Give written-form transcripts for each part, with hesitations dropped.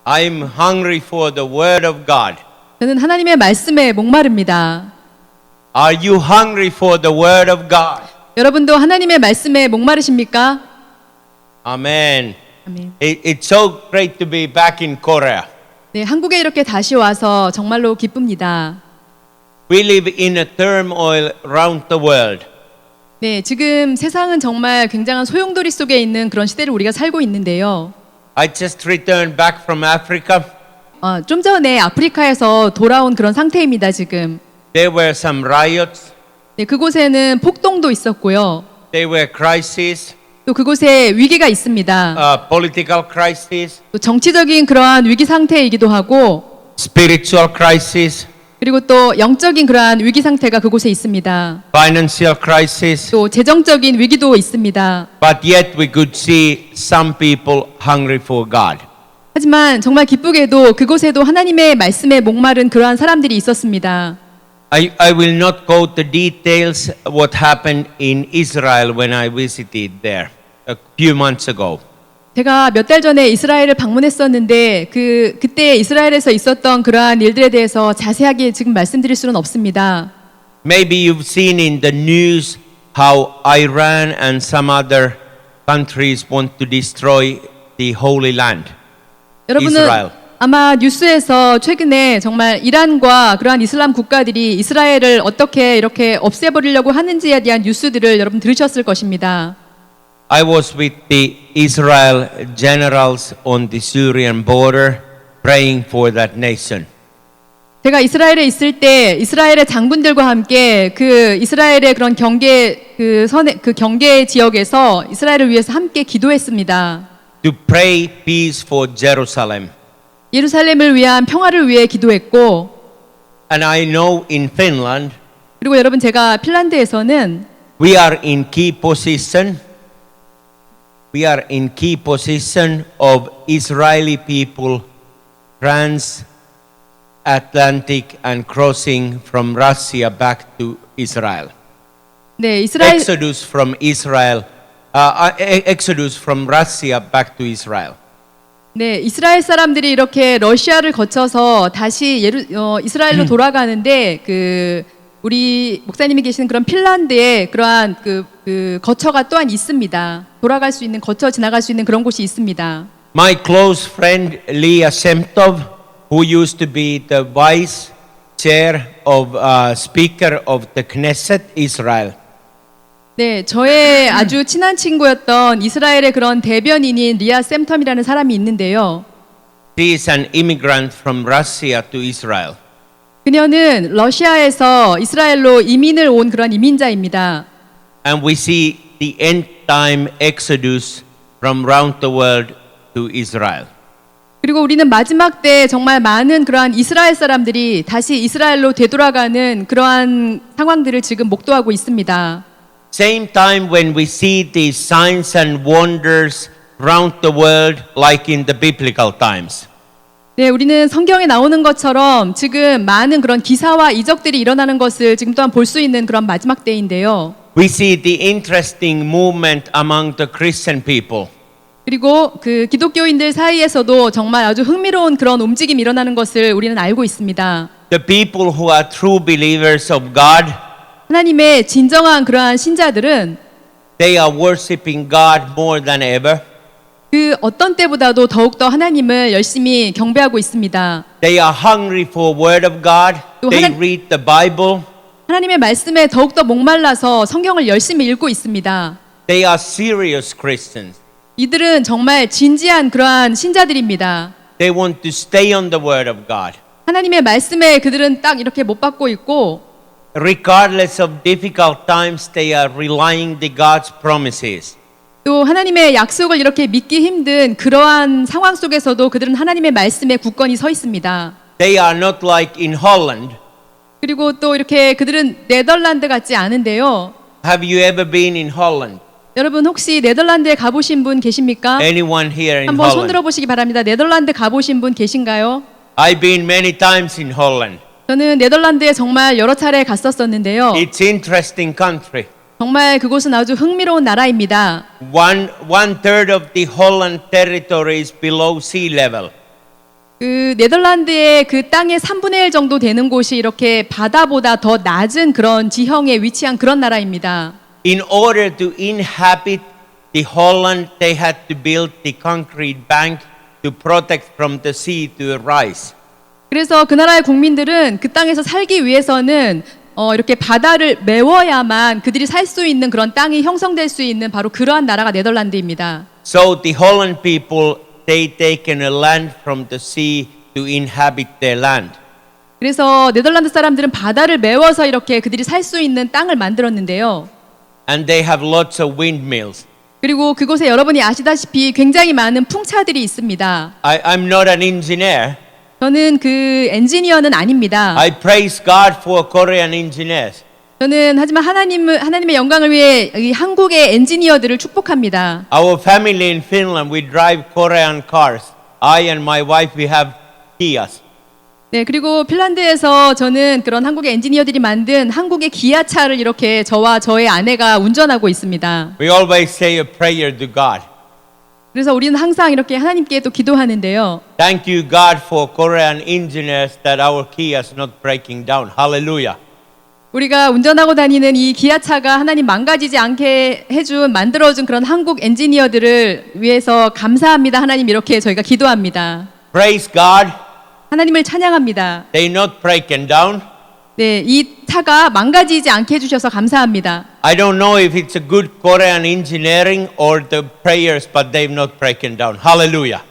I'm hungry for the word of God. 저는 하나님의 말씀에 목마릅니다. Are you hungry for the word of God? 여러분도 하나님의 말씀에 목마르십니까? Amen. 아멘. It's so great to be back in Korea. 네, 한국에 이렇게 다시 와서 정말로 기쁩니다. We live in a turmoil around the world. 네, 지금 세상은 정말 굉장한 소용돌이 속에 있는 그런 시대를 우리가 살고 있는데요. I just returned back from Africa. 좀 전에 아프리카에서 돌아온 그런 상태입니다, 지금. There were some riots. 네, 그곳에는 폭동도 있었고요. There were crises, 또 그곳에 위기가 있습니다. political crises, 또 정치적인 그러한 위기 상태이기도 하고, spiritual crisis, 그리고 또 영적인 그러한 위기 상태가 그곳에 있습니다. financial crisis. 또 재정적인 위기도 있습니다. But yet we could see some people hungry for God. 하지만 정말 기쁘게도 그곳에도 하나님의 말씀에 목마른 그러한 사람들이 있었습니다. I will not go to details what happened in Israel when I visited there a few months ago. 제가 몇 달 전에 이스라엘을 방문했었는데 그때 이스라엘에서 있었던 그러한 일들에 대해서 자세하게 지금 말씀드릴 수는 없습니다. Maybe you've seen in the news how Iran and some other countries want to destroy the Holy Land. 여러분은 이스라엘. 아마 뉴스에서 최근에 정말 이란과 그러한 이슬람 국가들이 이스라엘을 어떻게 이렇게 없애버리려고 하는지에 대한 뉴스들을 여러분 들으셨을 것입니다. I was with the Israel generals on the Syrian border praying for that nation. 제가 이스라엘에 있을 때 이스라엘의 장군들과 함께 그 이스라엘의 그런 경계 지역에서 이스라엘을 위해서 함께 기도했습니다. To pray peace for Jerusalem. 예루살렘을 위한 평화를 위해 기도했고, And I know in Finland 그리고 여러분 제가 핀란드에서는 we are in key position. We are in key position of Israeli people trans-Atlantic and crossing from Russia back to Israel. 네, 이스라엘 Exodus from Israel, exodus from Russia back to Israel. 네, 이스라엘 사람들이 이렇게 러시아를 거쳐서 다시 이스라엘로 돌아가는데 우리 목사님이 계시는 그런 핀란드에 그러한 거처가 또한 있습니다. 돌아갈 수 있는 거쳐 지나갈 수 있는 그런 곳이 있습니다. My close friend Leah Semtov, who used to be the vice chair of speaker of the Knesset Israel. 네, 저의 아주 친한 친구였던 이스라엘의 그런 대변인인 리아 샘텀이라는 사람이 있는데요. She is an immigrant from Russia to Israel. 그녀는 러시아에서 이스라엘로 이민을 온 그런 이민자입니다. And we see the end time exodus from around the world to Israel. 그리고 우리는 마지막 때 정말 많은 그러한 이스라엘 사람들이 다시 이스라엘로 되돌아가는 그러한 상황들을 지금 목도하고 있습니다. Same time when we see these signs and wonders around the world like in the biblical times. 네, 우리는 성경에 나오는 것처럼 지금 많은 그런 기사와 이적들이 일어나는 것을 지금 또한 볼 수 있는 그런 마지막 때인데요. We see the interesting movement among the Christian people. 그리고 그 기독교인들 사이에서도 정말 아주 흥미로운 그런 움직임이 일어나는 것을 우리는 알고 있습니다. The people who are true believers of God, 하나님의 진정한 그러한 신자들은 they are worshiping God more than ever. 그 어떤 때보다도 더욱더 하나님을 열심히 경배하고 있습니다. They are hungry for word of God. 또 They 하나- read the Bible. 하나님의 말씀에 더욱더 목말라서 성경을 열심히 읽고 있습니다. They are serious Christians. 이들은 정말 진지한 그러한 신자들입니다. They want to stay on the word of God. 하나님의 말씀에 그들은 딱 이렇게 못 박고 있고, Regardless of difficult times, they are relying the God's promises. 또 하나님의 약속을 이렇게 믿기 힘든 그러한 상황 속에서도 그들은 하나님의 말씀에 굳건히 서 있습니다. They are not like in Holland. 그리고 또 이렇게 그들은 네덜란드 같지 않은데요. Have you ever been in Holland? 여러분 혹시 네덜란드에 가보신 분 계십니까? Anyone here in 한번 손 Holland? 들어보시기 바랍니다. 네덜란드 가보신 분 계신가요? I've been many times in Holland. 저는 네덜란드에 정말 여러 차례 갔었었는데요. It's interesting country. 정말 그곳은 아주 흥미로운 나라입니다. One third of the Holland territory is below sea level. 그 네덜란드의 그 땅의 3분의 1 정도 되는 곳이 이렇게 바다보다 더 낮은 그런 지형에 위치한 그런 나라입니다. In order to inhabit the Holland, they had to build the concrete bank to protect from the sea to rise. 그래서 그 나라의 국민들은 그 땅에서 살기 위해서는 이렇게 바다를 메워야만 그들이 살 수 있는 그런 땅이 형성될 수 있는 바로 그러한 나라가 네덜란드입니다. So the Holland people, they taken a land from the sea to inhabit their land. 그래서 네덜란드 사람들은 바다를 메워서 이렇게 그들이 살 수 있는 땅을 만들었는데요. And they have lots of windmills. 그리고 그곳에 여러분이 아시다시피 굉장히 많은 풍차들이 있습니다. I'm not an engineer. 저는 그 엔지니어는 아닙니다. I praise God for Korean engineers. 저는 하지만 하나님의 영광을 위해 이 한국의 엔지니어들을 축복합니다. Our family in Finland, we drive Korean cars. I and my wife, we have Kias. 네, 그리고 핀란드에서 저는 그런 한국의 엔지니어들이 만든 한국의 기아차를 이렇게 저와 저의 아내가 운전하고 있습니다. We always say a prayer to God. 그래서 우리는 항상 이렇게 하나님께 또 기도하는데요. Thank you, God, for Korean engineers that our Kia is not breaking down. Hallelujah. 우리가 운전하고 다니는 이 기아차가 하나님 망가지지 않게 만들어준 그런 한국 엔지니어들을 위해서 감사합니다. 하나님 이렇게 저희가 기도합니다. Praise God. 하나님을 찬양합니다. They not breaking down. 네, 이 차가 망가지지 않게 해주셔서 감사합니다. I don't know if it's a good Korean engineering or the prayers, but they've not breaking down. Hallelujah.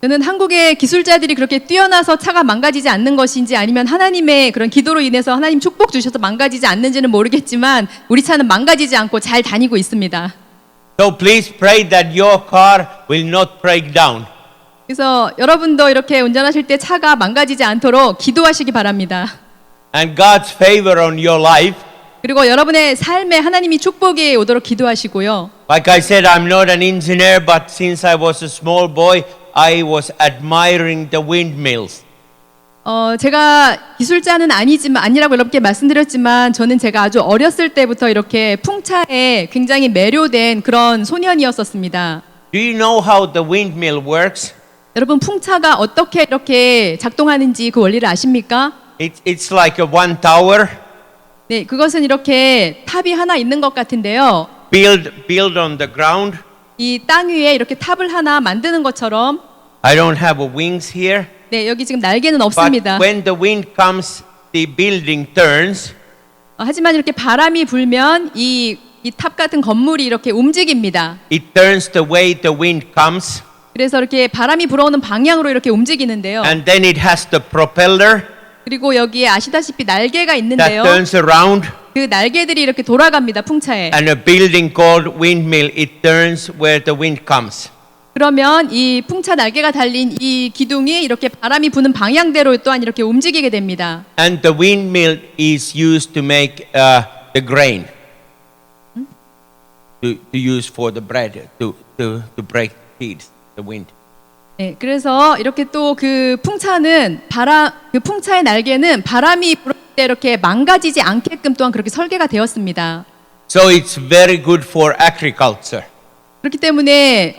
저는 한국의 기술자들이 그렇게 뛰어나서 차가 망가지지 않는 것인지 아니면 하나님의 그런 기도로 인해서 하나님 축복 주셔서 망가지지 않는지는 모르겠지만 우리 차는 망가지지 않고 잘 다니고 있습니다. So please pray that your car will not break down. 그래서 여러분도 이렇게 운전하실 때 차가 망가지지 않도록 기도하시기 바랍니다. And God's favor on your life. 그리고 여러분의 삶에 하나님이 축복이 오도록 기도하시고요. Like I said, I'm not an engineer, but since I was a small boy, I was admiring the windmills. 제가 기술자는 아니라고 여러분께 말씀드렸지만 저는 제가 아주 어렸을 때부터 이렇게 풍차에 굉장히 매료된 그런 소년이었었습니다. Do you know how the windmill works? 여러분 풍차가 어떻게 이렇게 작동하는지 그 원리를 아십니까? It's like a one tower 네, 그것은 이렇게 탑이 하나 있는 것 같은데요. built on the ground. 이 땅 위에 이렇게 탑을 하나 만드는 것처럼 I don't have a wings here. 네, 여기 지금 날개는 But 없습니다. when the wind comes, the building turns. 하지만 이렇게 바람이 불면 이 탑 같은 건물이 이렇게 움직입니다. It turns the way the wind comes. 그래서 이렇게 바람이 불어오는 방향으로 이렇게 움직이는데요. And then it has the propeller 그리고 여기에 아시다시피 날개가 that 있는데요. turns around. 그 날개들이 이렇게 돌아갑니다. 풍차에. And a building called windmill, it turns where the wind comes. 그러면 이 풍차 날개가 달린 이 기둥이 이렇게 바람이 부는 방향대로 또한 이렇게 움직이게 됩니다. And the windmill is used to make the grain. To use for the bread, to break seeds, the wind. 네, 그래서 이렇게 또 그 풍차는 그 풍차의 날개는 바람이 불을 때 이렇게 망가지지 않게끔 또한 그렇게 설계가 되었습니다. So it's very good for agriculture. 그렇기 때문에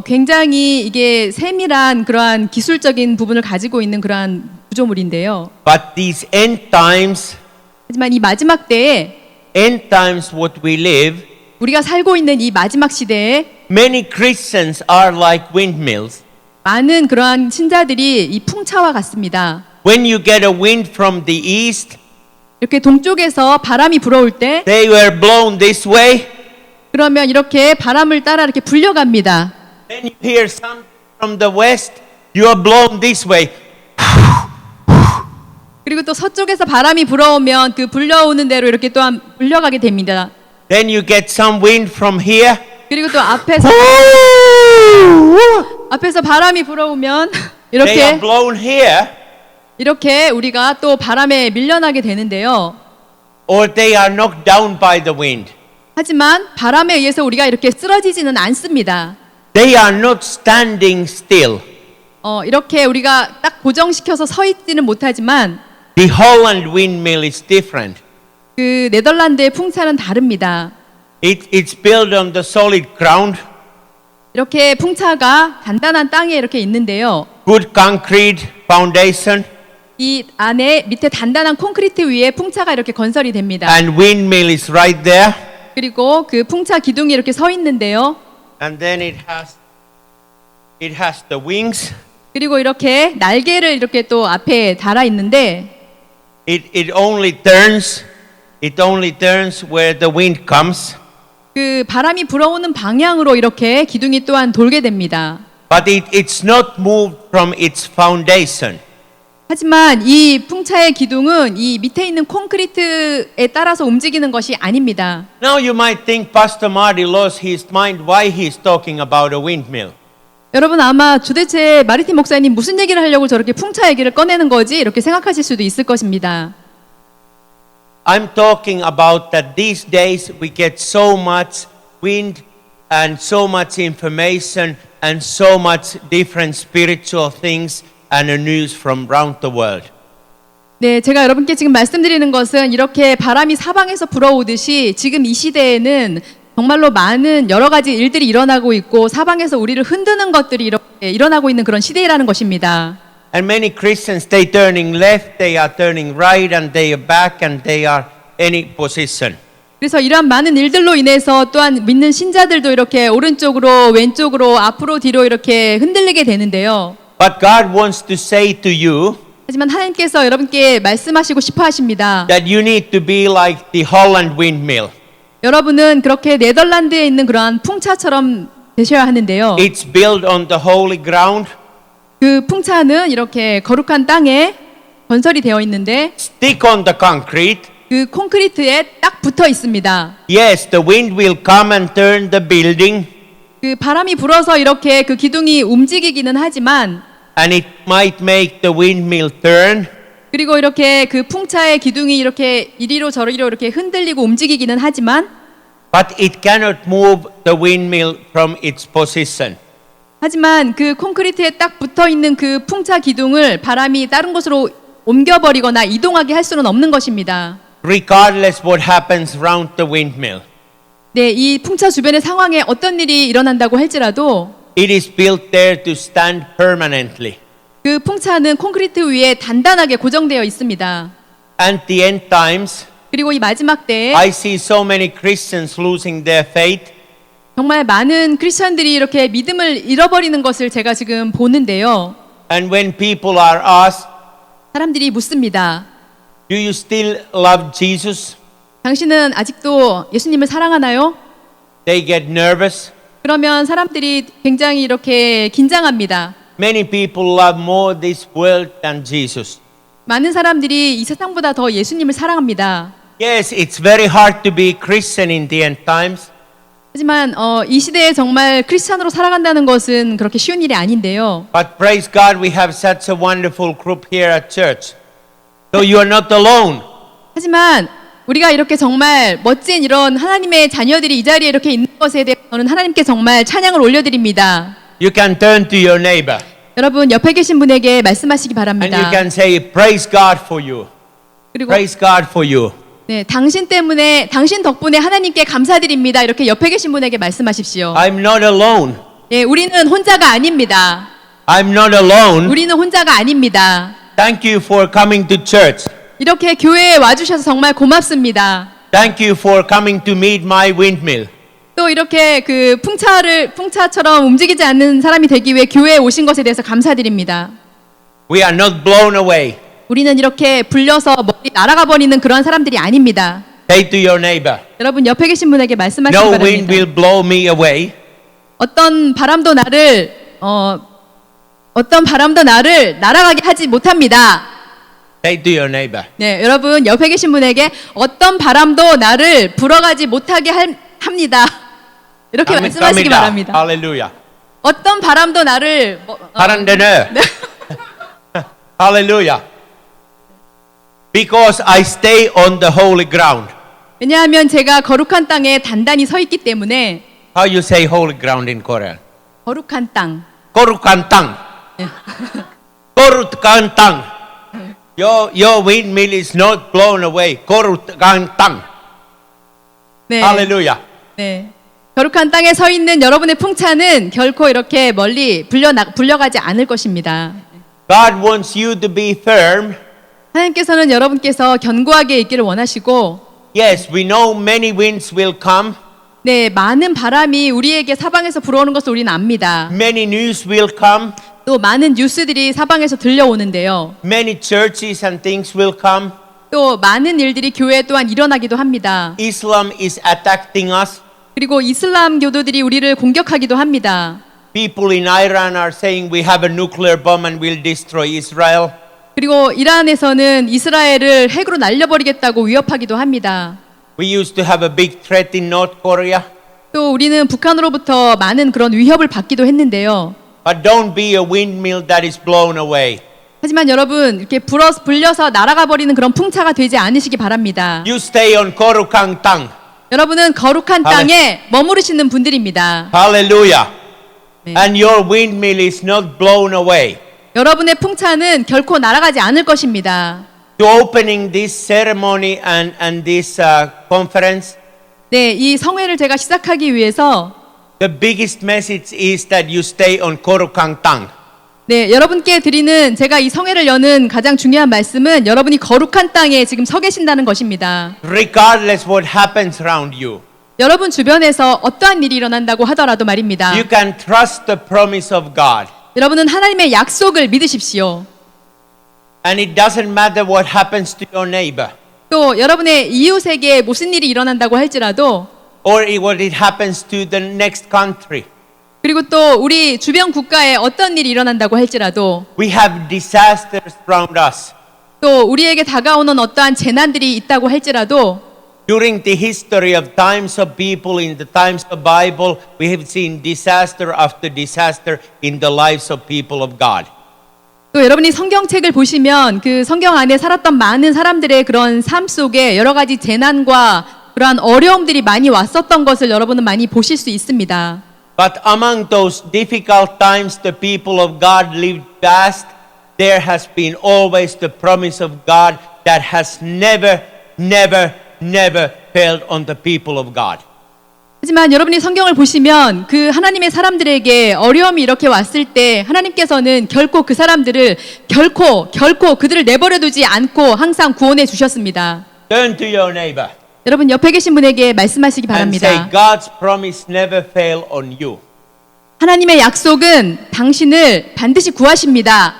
굉장히 이게 세밀한 그러한 기술적인 부분을 가지고 있는 그러한 구조물인데요. But these end times, 하지만 이 마지막 때에 end times what we live, 우리가 살고 있는 이 마지막 시대에 many Christians are like windmills. 많은 그러한 신자들이 이 풍차와 같습니다. When you get a wind from the east, 이렇게 동쪽에서 바람이 불어올 때 they were blown this way. 그러면 이렇게 바람을 따라 이렇게 불려갑니다. Then you hear some from the west, you are blown this way. 그리고 또 서쪽에서 바람이 불어오면 그 불려오는 대로 이렇게 또한 불려가게 됩니다. Then you get some wind from here. 그리고 또 앞에서 바람이 불어오면 They are 이렇게 blown here, 이렇게 우리가 또 바람에 밀려나게 되는데요. or they are knocked down by the wind. 하지만 바람에 의해서 우리가 이렇게 쓰러지지는 않습니다. They are not standing still. 이렇게 우리가 딱 고정시켜서 서 있지는 못하지만 The Holland windmill is different. 그 네덜란드의 풍차는 다릅니다. It's built on the solid ground, 이렇게 풍차가 단단한 땅에 이렇게 있는데요. good concrete, foundation 이 안에 밑에 단단한 콘크리트 위에 풍차가 이렇게 건설이 됩니다. and windmill is right there. 그리고 그 풍차 기둥이 이렇게 서 있는데요. And then it has the wings. 그리고 이렇게 날개를 이렇게 또 앞에 달아 있는데 It only turns where the wind comes. 그 바람이 불어오는 방향으로 이렇게 기둥이 또한 돌게 됩니다. But it's not moved from its foundation. 하지만 이 풍차의 기둥은 이 밑에 있는 콘크리트에 따라서 움직이는 것이 아닙니다. Now you might think Pastor Marty lost his mind why he's talking about a windmill. 여러분 아마 도대체 마리틴 목사님 무슨 얘기를 하려고 저렇게 풍차 얘기를 꺼내는 거지? 이렇게 생각하실 수도 있을 것입니다. I'm talking about that these days we get so much wind and so much information and so much different spiritual things and the news from around the world. 네, 제가 여러분께 지금 말씀드리는 것은 이렇게 바람이 사방에서 불어오듯이 지금 이 시대에는 정말로 많은 여러 가지 일들이 일어나고 있고 사방에서 우리를 흔드는 것들이 이렇게 일어나고 있는 그런 시대라는 것입니다. And many Christians, they turning left, they are turning right, and they are back, and they are any position. 그래서 이러한 많은 일들로 인해서 또한 믿는 신자들도 이렇게 오른쪽으로 왼쪽으로 앞으로 뒤로 이렇게 흔들리게 되는데요. But God wants to say to you 하지만 하나님께서 여러분께 말씀하시고 싶어 하십니다. that you need to be like the Holland windmill. 여러분은 그렇게 네덜란드에 있는 그러한 풍차처럼 되셔야 하는데요. It's built on the holy ground. 그 풍차는 이렇게 거룩한 땅에 건설이 되어 있는데 Stick on the concrete. 그 콘크리트에 딱 붙어 있습니다. Yes, the wind will come and turn the building, 그 바람이 불어서 이렇게 그 기둥이 움직이기는 하지만 and it might make the windmill turn. 그리고 이렇게 그 풍차의 기둥이 이렇게 이리로 저리로 이렇게 흔들리고 움직이기는 하지만 But it cannot move the windmill from its position. 하지만 그 콘크리트에 딱 붙어 있는 그 풍차 기둥을 바람이 다른 곳으로 옮겨버리거나 이동하게 할 수는 없는 것입니다. Regardless what happens around the windmill. 네, 이 풍차 주변의 상황에 어떤 일이 일어난다고 할지라도 It is built there to stand permanently. 그 풍차는 콘크리트 위에 단단하게 고정되어 있습니다. And the end times, 그리고 이 마지막 때에 I see so many Christians losing their faith. 정말 많은 크리스천들이 이렇게 믿음을 잃어버리는 것을 제가 지금 보는데요. And when people are asked, 사람들이 묻습니다. do you still love Jesus? 당신은 아직도 예수님을 사랑하나요? They get nervous. 그러면 사람들이 굉장히 이렇게 긴장합니다. Many people love more this world than Jesus. 많은 사람들이 이 세상보다 더 예수님을 사랑합니다. Yes, it's very hard to be Christian in the end times. 하지만 이 시대에 정말 크리스찬으로 살아간다는 것은 그렇게 쉬운 일이 아닌데요. But praise God, we have such a wonderful group here at church. So you are not alone. 하지만 우리가 이렇게 정말 멋진 이런 하나님의 자녀들이 이 자리에 이렇게 있는 것에 대해 저는 하나님께 정말 찬양을 올려드립니다. You can turn to your neighbor 여러분 옆에 계신 분에게 말씀하시기 and you 바랍니다. can say, praise God for you. 그리고 Praise God for you. 네, 당신 덕분에 하나님께 감사드립니다. 이렇게 옆에 계신 분에게 말씀하십시오. I'm not alone. 네, 우리는 혼자가 아닙니다. I'm not alone. 우리는 혼자가 아닙니다. Thank you for coming to church. 이렇게 교회에 와주셔서 정말 고맙습니다. Thank you for coming to meet my windmill. 또 이렇게 그 풍차처럼 움직이지 않는 사람이 되기 위해 교회에 오신 것에 대해서 감사드립니다. We are not blown away. 우리는 이렇게 불려서 멀리 날아가 버리는 그런 사람들이 아닙니다. Say to your neighbor, 여러분 옆에 계신 분에게 말씀하시기 no wind 바랍니다. will blow me away. 어떤 바람도 나를 날아가게 하지 못합니다. Say to your neighbor. 네, 여러분 옆에 계신 분에게 어떤 바람도 나를 불어가지 못하게 합니다. 이렇게 말씀하시기 바랍니다. Hallelujah. 어떤 바람도 나를 바람되네. Hallelujah. Because I stay on the holy ground. 왜냐하면 제가 거룩한 땅에 단단히 서 있기 때문에. How you say holy ground in Korean? 거룩한 땅. 거룩한 땅. 거룩한 땅. Your windmill is not blown away. 거룩한 땅. 네. Hallelujah. 네. 거룩한 땅에 서 있는 여러분의 풍차는 결코 이렇게 멀리 불려가지 않을 것입니다. God wants you to be firm. 하나님께서는 여러분께서 견고하게 있기를 원하시고, Yes, we know many winds will come. 네, 많은 바람이 우리에게 사방에서 불어오는 것을 우리는 압니다. Many news will come. 또 많은 뉴스들이 사방에서 들려오는데요. Many churches and things will come. 또 많은 일들이 교회 또한 일어나기도 합니다. Islam is attacking us. 그리고 이슬람 교도들이 우리를 공격하기도 합니다. People in Iran are saying we have a nuclear bomb and will destroy Israel. 그리고 이란에서는 이스라엘을 핵으로 날려버리겠다고 위협하기도 합니다. We used to have a big threat in North Korea. 또 우리는 북한으로부터 많은 그런 위협을 받기도 했는데요. But don't be a windmill that is blown away. 하지만 여러분 이렇게 불려서 날아가 버리는 그런 풍차가 되지 않으시기 바랍니다. You stay on Korukang Tang. 여러분은 거룩한 땅에 머무르시는 분들입니다. Hallelujah. 네. And your windmill is not blown away. 여러분의 풍차는 결코 날아가지 않을 것입니다. To opening this ceremony and this conference, 네, 이 성회를 제가 시작하기 위해서 the biggest message is that you stay on Korukang Tang. 네, 여러분께 드리는 제가 이 성회를 여는 가장 중요한 말씀은 여러분이 거룩한 땅에 지금 서 계신다는 것입니다. Regardless what happens around you, 여러분 주변에서 어떠한 일이 일어난다고 하더라도 말입니다. you can trust the promise of God. 여러분은 하나님의 약속을 믿으십시오. And it doesn't matter what happens to your neighbor 또 여러분의 이웃에게 무슨 일이 일어난다고 할지라도 or what it happens to the next country. 그리고 또 우리 주변 국가에 어떤 일이 일어난다고 할지라도 We have disasters around us. 또 우리에게 다가오는 어떠한 재난들이 있다고 할지라도 During the history of times of people in the times of Bible, we have seen disaster after disaster in the lives of people of God. 또 여러분이 성경책을 보시면 그 성경 안에 살았던 많은 사람들의 그런 삶 속에 여러 가지 재난과 그러한 어려움들이 많이 왔었던 것을 여러분은 많이 보실 수 있습니다. But among those difficult times the people of God lived past, there has been always the promise of God that has never failed on the people of God. 하지만 여러분이 성경을 보시면 그 하나님의 사람들에게 어려움이 이렇게 왔을 때 하나님께서는 결코 그 사람들을 결코 그들을 내버려 두지 않고 항상 구원해 주셨습니다. Turn to your neighbor 여러분 옆에 계신 분에게 말씀하시기 and say, 바랍니다. God's promise never fail on you. 하나님의 약속은 당신을 반드시 구하십니다.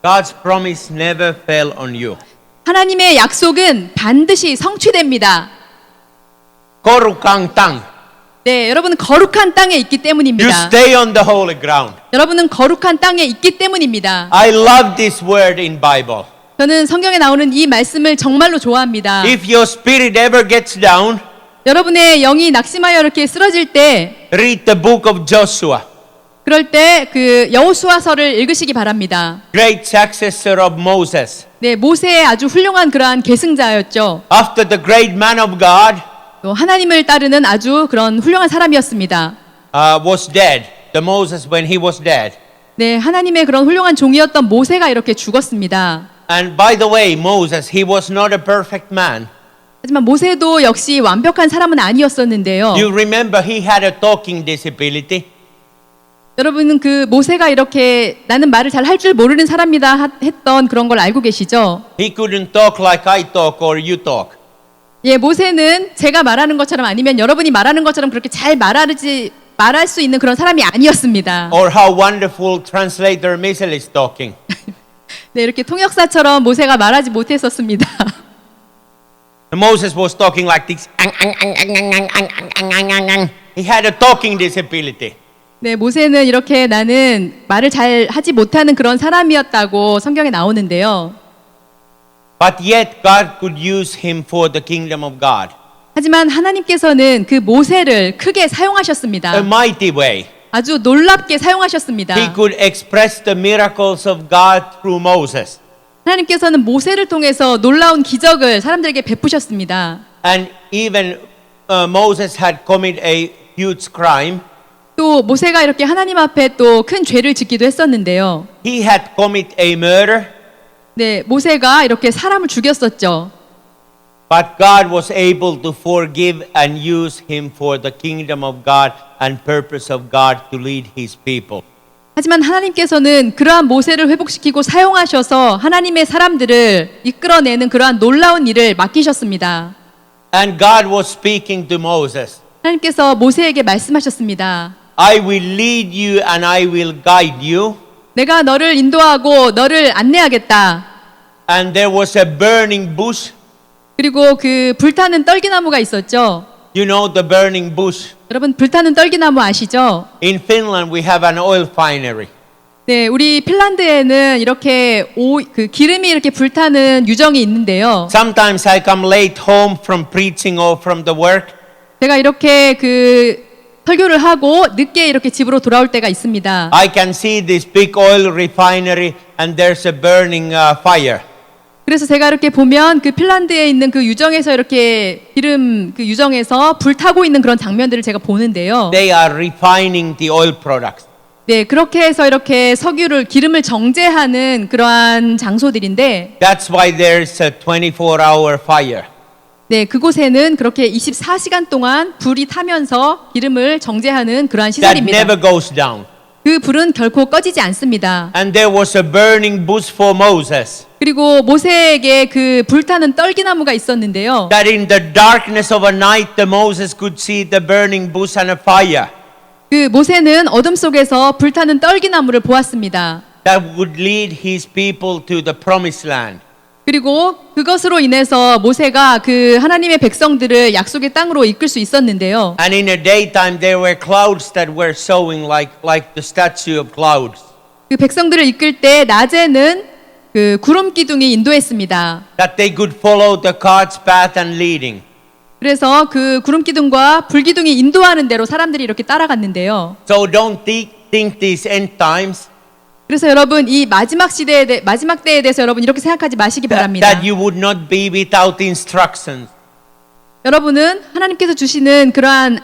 God's promise never fail on you. 하나님의 약속은 반드시 성취됩니다. Korukang Tang. 네, 여러분은 거룩한 땅에 있기 You 때문입니다. stay on the holy ground. 여러분은 거룩한 땅에 있기 때문입니다. I love this word in Bible. 저는 성경에 나오는 이 말씀을 정말로 좋아합니다. If your spirit ever gets down, 여러분의 영이 낙심하여 이렇게 쓰러질 때 read the book of Joshua, 그럴 때 그 여호수아서를 읽으시기 바랍니다. great successor of Moses. 네, 모세의 아주 훌륭한 그러한 계승자였죠. After the great man of God 또 하나님을 따르는 아주 그런 훌륭한 사람이었습니다. was dead, the Moses when he was dead. 네, 하나님의 그런 훌륭한 종이었던 모세가 이렇게 죽었습니다. And by the way, Moses, he was not a perfect man. 하지만 모세도 역시 완벽한 사람은 아니었었는데요. You remember he had a talking disability. 여러분은 그 모세가 이렇게 나는 말을 잘 할 줄 모르는 사람이다 했던 그런 걸 알고 계시죠? He couldn't talk like I talk or you talk. 예, 모세는 제가 말하는 것처럼 아니면 여러분이 말하는 것처럼 그렇게 잘 말할 수 있는 그런 사람이 아니었습니다. Or how wonderful translator Michelle is talking. 네, 이렇게 통역사처럼 모세가 말하지 못했었습니다. Moses was talking like this. He had a talking disability. 네, 모세는 이렇게 나는 말을 잘 하지 못하는 그런 사람이었다고 성경에 나오는데요. But yet God could use him for the kingdom of God. 하지만 하나님께서는 그 모세를 크게 사용하셨습니다. A mighty way. 아주 놀랍게 사용하셨습니다. He could express the miracles of God through Moses. 하나님께서는 모세를 통해서 놀라운 기적을 사람들에게 베푸셨습니다. And even Moses had committed a huge crime. 또 모세가 이렇게 하나님 앞에 또 큰 죄를 짓기도 했었는데요. He had committed a murder. 네, 모세가 이렇게 사람을 죽였었죠. But God was able to forgive and use him for the kingdom of God and purpose of God to lead his people. 하지만 하나님께서는 그러한 모세를 회복시키고 사용하셔서 하나님의 사람들을 이끌어내는 그러한 놀라운 일을 맡기셨습니다. And God was speaking to Moses. 하나님께서 모세에게 말씀하셨습니다. I will lead you and I will guide you. 내가 너를 인도하고 너를 안내하겠다. And there was a burning bush. 그리고 그 불타는 떨기나무가 있었죠. You know the burning bush. 여러분 불타는 떨기나무 아시죠? In Finland we have an oil refinery. 네, 우리 핀란드에는 이렇게 그 기름이 이렇게 불타는 유정이 있는데요. Sometimes I come late home from preaching or from the work. 제가 이렇게 그 설교를 하고 늦게 이렇게 집으로 돌아올 때가 있습니다. I can see this big oil refinery and there's a burning fire. 그래서 제가 이렇게 보면 그 핀란드에 있는 그 유정에서 이렇게 기름 그 유정에서 불타고 있는 그런 장면들을 제가 보는데요. They are refining the oil products. 네, 그렇게 해서 이렇게 기름을 정제하는 그러한 장소들인데, That's why there's a 24-hour fire. 네, 그곳에는 그렇게 24시간 동안 불이 타면서 기름을 정제하는 그러한 That 시설입니다. never goes down. 그 불은 결코 꺼지지 않습니다. And there was a burning bush for Moses. 그리고 모세에게 그 불타는 떨기나무가 있었는데요. That in the darkness of a night, the Moses could see the burning bush and a fire. 그 모세는 어둠 속에서 불타는 떨기나무를 보았습니다. That would lead his people to the promised land. 그리고 그것으로 인해서 모세가 그 하나님의 백성들을 약속의 땅으로 이끌 수 있었는데요. And in the daytime, there were clouds that were showing like the statue of clouds. 그 백성들을 이끌 때 낮에는 그 구름 기둥이 인도했습니다. That they could follow the cart's path and leading. 그래서 그 구름 기둥과 불 기둥이 인도하는 대로 사람들이 이렇게 따라갔는데요. So don't think these end times 그래서 여러분 이 마지막 때에 대해서 여러분 이렇게 생각하지 마시기 바랍니다. that you would not be without instructions. 여러분은 하나님께서 주시는 그러한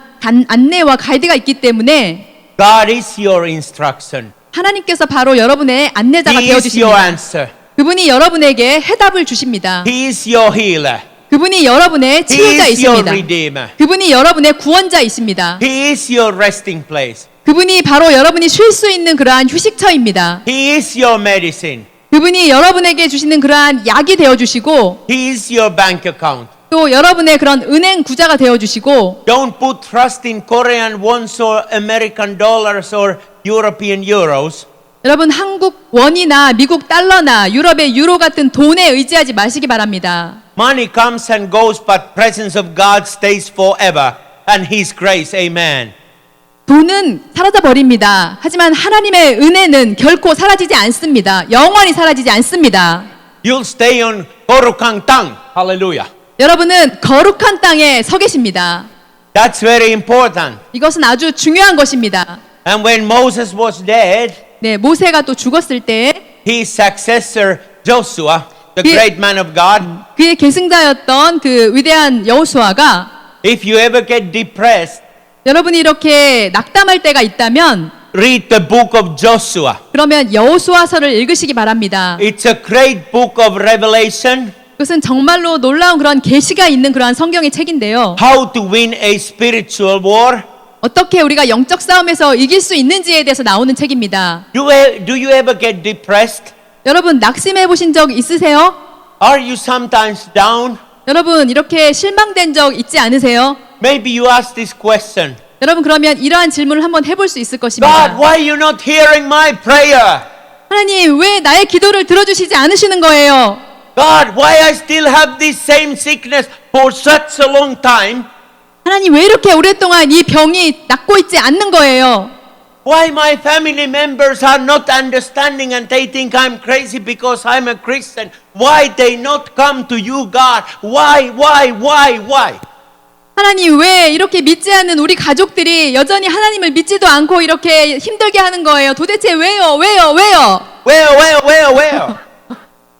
안내와 가이드가 있기 때문에 God is your instruction. 하나님께서 바로 여러분의 안내자가 He 되어 is your 주십니다. answer. 그분이 여러분에게 해답을 주십니다. He is your healer. 그분이 여러분의 He is 치유자이십니다. your redeemer. 그분이 여러분의 구원자이십니다. He is your resting place. 그분이 바로 여러분이 쉴 수 있는 그러한 휴식처입니다. He is your medicine. 그분이 여러분에게 주시는 그러한 약이 되어 주시고 He is your bank account. 또 여러분의 그런 은행 구자가 되어 주시고 Don't put trust in Korean wons or American dollars or European euros. 여러분 한국 원이나 미국 달러나 유럽의 유로 같은 돈에 의지하지 마시기 바랍니다. Money comes and goes, but presence of God stays forever. And His grace, amen. 돈은 사라져 버립니다. 하지만 하나님의 은혜는 결코 사라지지 않습니다. 영원히 사라지지 않습니다. You'll stay on Korukang Tang. Hallelujah. 여러분은 거룩한 땅에 서 계십니다. That's very important. 이것은 아주 중요한 것입니다. And when Moses was dead, 네, 모세가 또 죽었을 때 his successor Joshua, the 그- great man of God, 그의 계승자였던 그 위대한 여호수아가 if you ever get depressed, 여러분이 이렇게 낙담할 때가 있다면 read the book of Joshua. 그러면 여호수아서를 읽으시기 바랍니다. It's a great book of revelation, 그것은 정말로 놀라운 그런 계시가 있는 그러한 성경의 책인데요. how to win a spiritual war. 어떻게 우리가 영적 싸움에서 이길 수 있는지에 대해서 나오는 책입니다. Do you ever get depressed? 여러분 낙심해 보신 적 있으세요? Are you sometimes down? 여러분 이렇게 실망된 적 있지 않으세요? Maybe you ask this question. 여러분 그러면 이러한 질문을 한번 해볼 수 있을 God, 것입니다. why are you not hearing my prayer? 하나님 왜 나의 기도를 들어주시지 않으시는 거예요? God, why I still have this same sickness for such a long time? 하나님 왜 이렇게 오랫동안 이 병이 낫고 있지 않는 거예요? Why my family members are not understanding and they think I'm crazy because I'm a Christian? Why they not come to you, God? Why? 하나님 왜 이렇게 믿지 않는 우리 가족들이 여전히 하나님을 믿지도 않고 이렇게 힘들게 하는 거예요? 도대체 왜요? Where?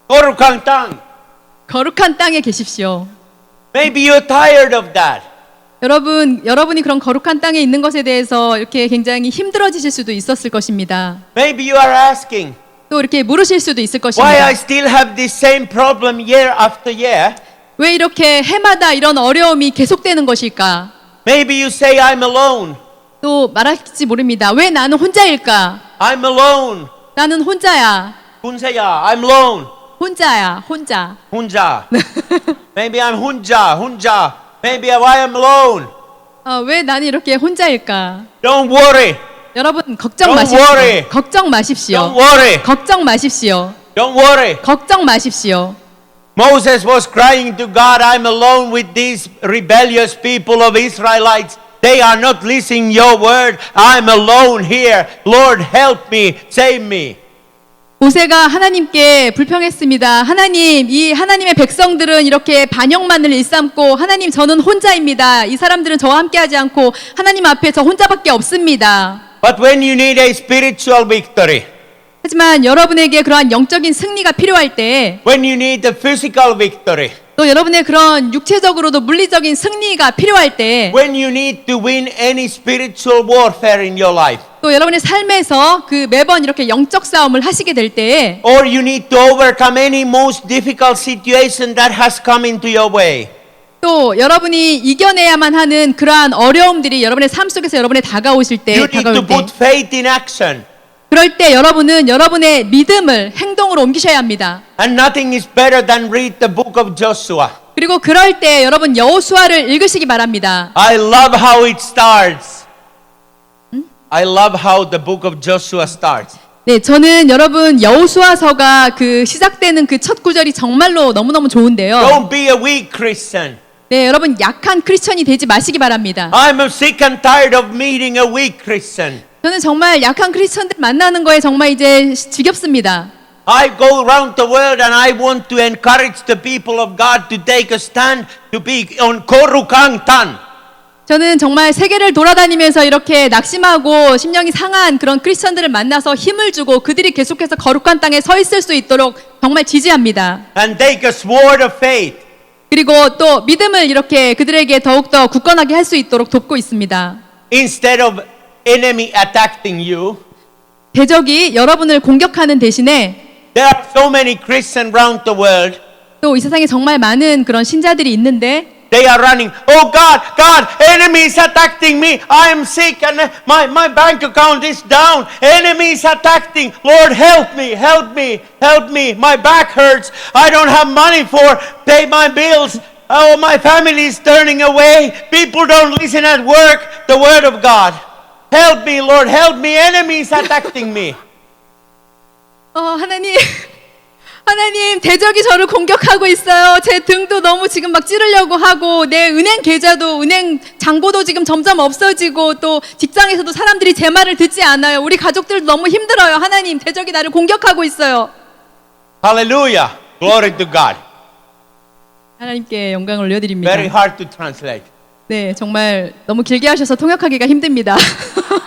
Korukang Tang. 거룩한 땅에 계십시오. Maybe you're tired of that. 여러분이 그런 거룩한 땅에 있는 것에 대해서 이렇게 굉장히 힘들어지실 수도 있었을 것입니다. Maybe you are asking, 또 이렇게 물으실 수도 있을 why 것입니다. I still have this same problem year after year? 왜 이렇게 해마다 이런 어려움이 계속되는 것일까? Maybe you say I'm alone. 또 말할지 모릅니다. 왜 나는 혼자일까? I'm alone. 나는 혼자야. Hunsaya, I'm alone. 혼자야. 혼자. Hunja. Maybe I'm hunja. Maybe why I'm alone. 왜 나는 이렇게 혼자일까? Don't worry. 여러분 걱정 Don't 마십시오. worry. 걱정 Don't 마십시오. worry. 걱정 마십시오. Don't worry. 걱정 마십시오. Moses was crying to God, I'm alone with these rebellious people of Israelites. They are not listening your word. I'm alone here. Lord, help me. Save me. 모세가 하나님께 불평했습니다. 하나님, 이 하나님의 백성들은 이렇게 반역만을 일삼고 하나님 저는 혼자입니다. 이 사람들은 저와 함께하지 않고 하나님 앞에 저 혼자밖에 없습니다. But when you need a spiritual victory, 하지만 여러분에게 그러한 영적인 승리가 필요할 때, when you need the physical victory, 또 여러분의 그런 육체적으로도 물리적인 승리가 필요할 때, when you need to win any spiritual warfare in your life, 또 여러분의 삶에서 그 매번 이렇게 영적 싸움을 하시게 될 때에, or you need to overcome any most difficult situation that has come into your way, 또 여러분이 이겨내야만 하는 그러한 어려움들이 여러분의 삶 속에서 여러분에 다가오실 때, you need to put faith in action. 그럴 때 여러분은 여러분의 믿음을 행동으로 옮기셔야 합니다. And nothing is better than read the book of Joshua. 그리고 그럴 때 여러분 여호수아를 읽으시기 바랍니다. I love how it starts. I love how the book of Joshua starts. 네, 저는 여러분 여호수아서가 그 시작되는 그 첫 구절이 정말로 너무너무 좋은데요. Don't be a weak Christian. 네, 여러분 약한 크리스천이 되지 마시기 바랍니다. I'm sick and tired of meeting a weak Christian. 저는 정말 약한 크리스천들 만나는 거에 정말 이제 지겹습니다. I go around the world and I want to encourage the people of God to take a stand to be on Korukangtan. 저는 정말 세계를 돌아다니면서 이렇게 낙심하고 심령이 상한 그런 크리스천들을 만나서 힘을 주고 그들이 계속해서 거룩한 땅에 서 있을 수 있도록 정말 지지합니다. And take a sword of faith. 그리고 또 믿음을 이렇게 그들에게 더욱더 굳건하게 할 수 있도록 돕고 있습니다. Instead of enemy attacking you, 대적이 여러분을 공격하는 대신에 there are so many Christians around the world. 또 이 세상에 정말 많은 그런 신자들이 있는데 They are running. Oh God, enemy is attacking me. I am sick and my bank account is down. Enemy is attacking. Lord, help me. My back hurts. I don't have money for pay my bills. Oh, my family is turning away. People don't listen at work. The word of God. Help me, Lord, help me. Enemy is attacking me. 하나님, 대적이 저를 공격하고 있어요. 제 등도 너무 지금 막 찌르려고 하고, 내 은행 계좌도, 은행 잔고도 지금 점점 없어지고, 또 직장에서도 사람들이 제 말을 듣지 않아요. 우리 가족들도 너무 힘들어요. 하나님, 대적이 나를 공격하고 있어요. Hallelujah. Glory to God. 하나님께 영광을 올려드립니다. Very hard to translate. 네, 정말 너무 길게 하셔서 통역하기가 힘듭니다.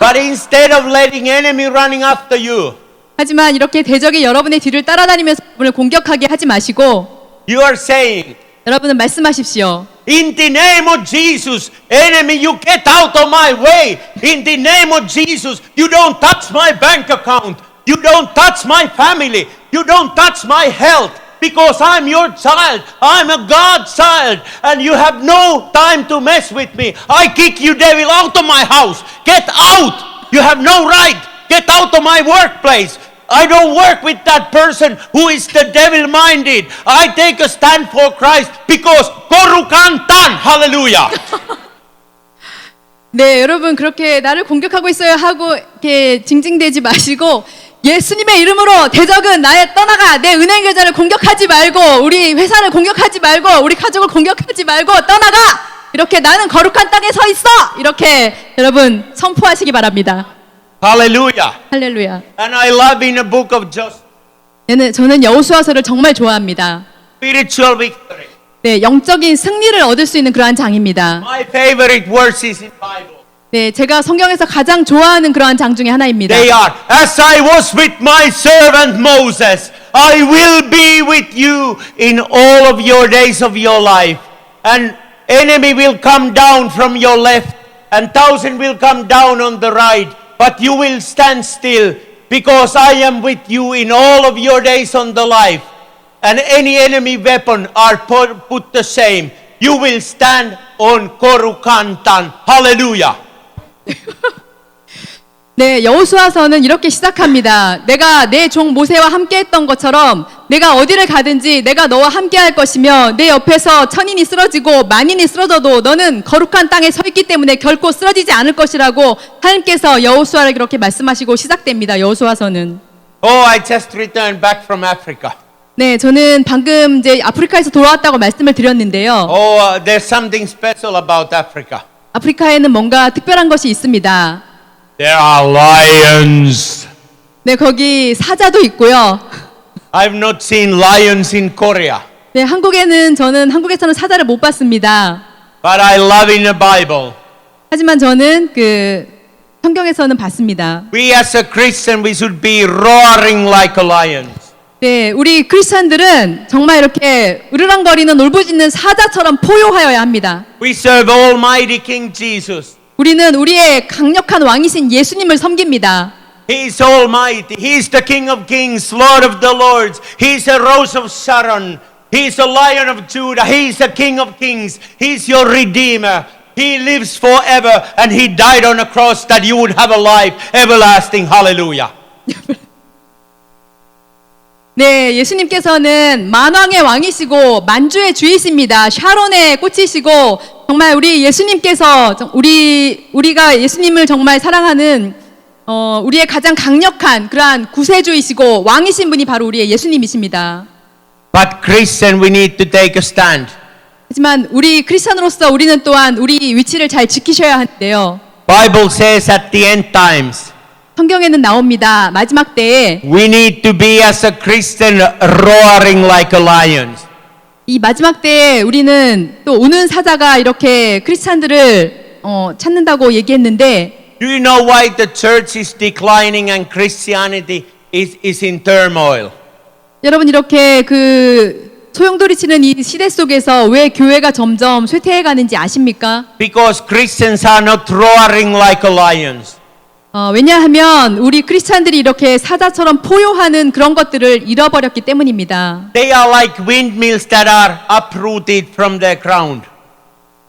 But instead of letting enemy running after you, 하지만 이렇게 대적이 여러분의 뒤를 따라다니면서 여러분을 공격하게 하지 마시고 you are saying, 여러분은 말씀하십시오. in the name of Jesus, enemy, you get out of my way. In the name of Jesus, you don't touch my bank account. You don't touch my family. You don't touch my health. Because I'm your child. I'm a God's child. And you have no time to mess with me. I kick you, devil, out of my house. Get out. You have no right. Get out of my workplace. I don't work with that person who is the devil-minded. I take a stand for Christ because Korukantan. Hallelujah. 네, 여러분 그렇게 나를 공격하고 있어요 하고 이렇게 징징대지 마시고 예수님의 이름으로 대적은 나의 떠나가. 내 은행 계좌를 공격하지 말고 우리 회사를 공격하지 말고 우리 가족을 공격하지 말고 떠나가. 이렇게 나는 거룩한 땅에 서 있어. 이렇게 여러분 선포하시기 바랍니다. Hallelujah. 할렐루야. And I love in the book of Joshua, 저는 여호수아서를 정말 좋아합니다. spiritual victory. 네, 영적인 승리를 얻을 수 있는 그러한 장입니다. My favorite verses in Bible. 네, 제가 성경에서 가장 좋아하는 그러한 장 중에 하나입니다. They are, as I was with my servant Moses, I will be with you in all of your days of your life. And enemy will come down from your left, and 1,000 will come down on the right. But you will stand still, because I am with you in all of your days on the life. And any enemy weapon are put to shame. You will stand on Korukantan. Hallelujah. 네, 여호수아서는 이렇게 시작합니다. 내가 내 종 모세와 함께했던 것처럼 내가 어디를 가든지 내가 너와 함께할 것이며 내 옆에서 천인이 쓰러지고 만인이 쓰러져도 너는 거룩한 땅에 서 있기 때문에 결코 쓰러지지 않을 것이라고 하나님께서 여호수아에게 그렇게 말씀하시고 시작됩니다. 여호수아서는. Oh, I just returned back from Africa. 네, 저는 방금 이제 아프리카에서 돌아왔다고 말씀을 드렸는데요. Oh, there's something special about Africa. 아프리카에는 뭔가 특별한 것이 있습니다. There are lions. 네, 거기 사자도 있고요. I've not seen lions in Korea, 네, 한국에서는 사자를 못 봤습니다. but I love in the Bible. 하지만 저는 그 성경에서는 봤습니다. We as a Christian, we should be roaring like a lion. 네, 우리 크리스천들은 정말 이렇게 으르렁거리는 울부짖는 사자처럼 포효하여야 합니다. We serve Almighty King Jesus. 우리는 우리의 강력한 왕이신 예수님을 섬깁니다. He is Almighty. He is the King of Kings, Lord of the Lords. He is a Rose of Sharon. He is a Lion of Judah. He is the King of Kings. He is your Redeemer. He lives forever, and He died on a cross that you would have a life everlasting. Hallelujah. 네, 예수님께서는 만왕의 왕이시고 만주의 주이십니다. 샤론의 꽃이시고 정말 우리 예수님께서 우리가 예수님을 정말 사랑하는 우리의 가장 강력한 그러한 구세주이시고 왕이신 분이 바로 우리의 예수님이십니다. But Christian, we need to take a stand. 하지만 우리 크리스천으로서 우리는 또한 우리 위치를 잘 지키셔야 하는데요. Bible says at the end times, 성경에는 나옵니다. 마지막 때에 we need to be as a Christian roaring like a lion. 이 마지막 때에 우리는 또 우는 사자가 이렇게 크리스찬들을 찾는다고 얘기했는데 Do you know why the church is declining and Christianity is in turmoil? 여러분 이렇게 그 소용돌이치는 이 시대 속에서 왜 교회가 점점 쇠퇴해 가는지 아십니까? Because Christians are not roaring like a lion. 왜냐하면 우리 크리스찬들이 이렇게 사자처럼 포효하는 그런 것들을 잃어버렸기 때문입니다. They are like windmills that are uprooted from their ground.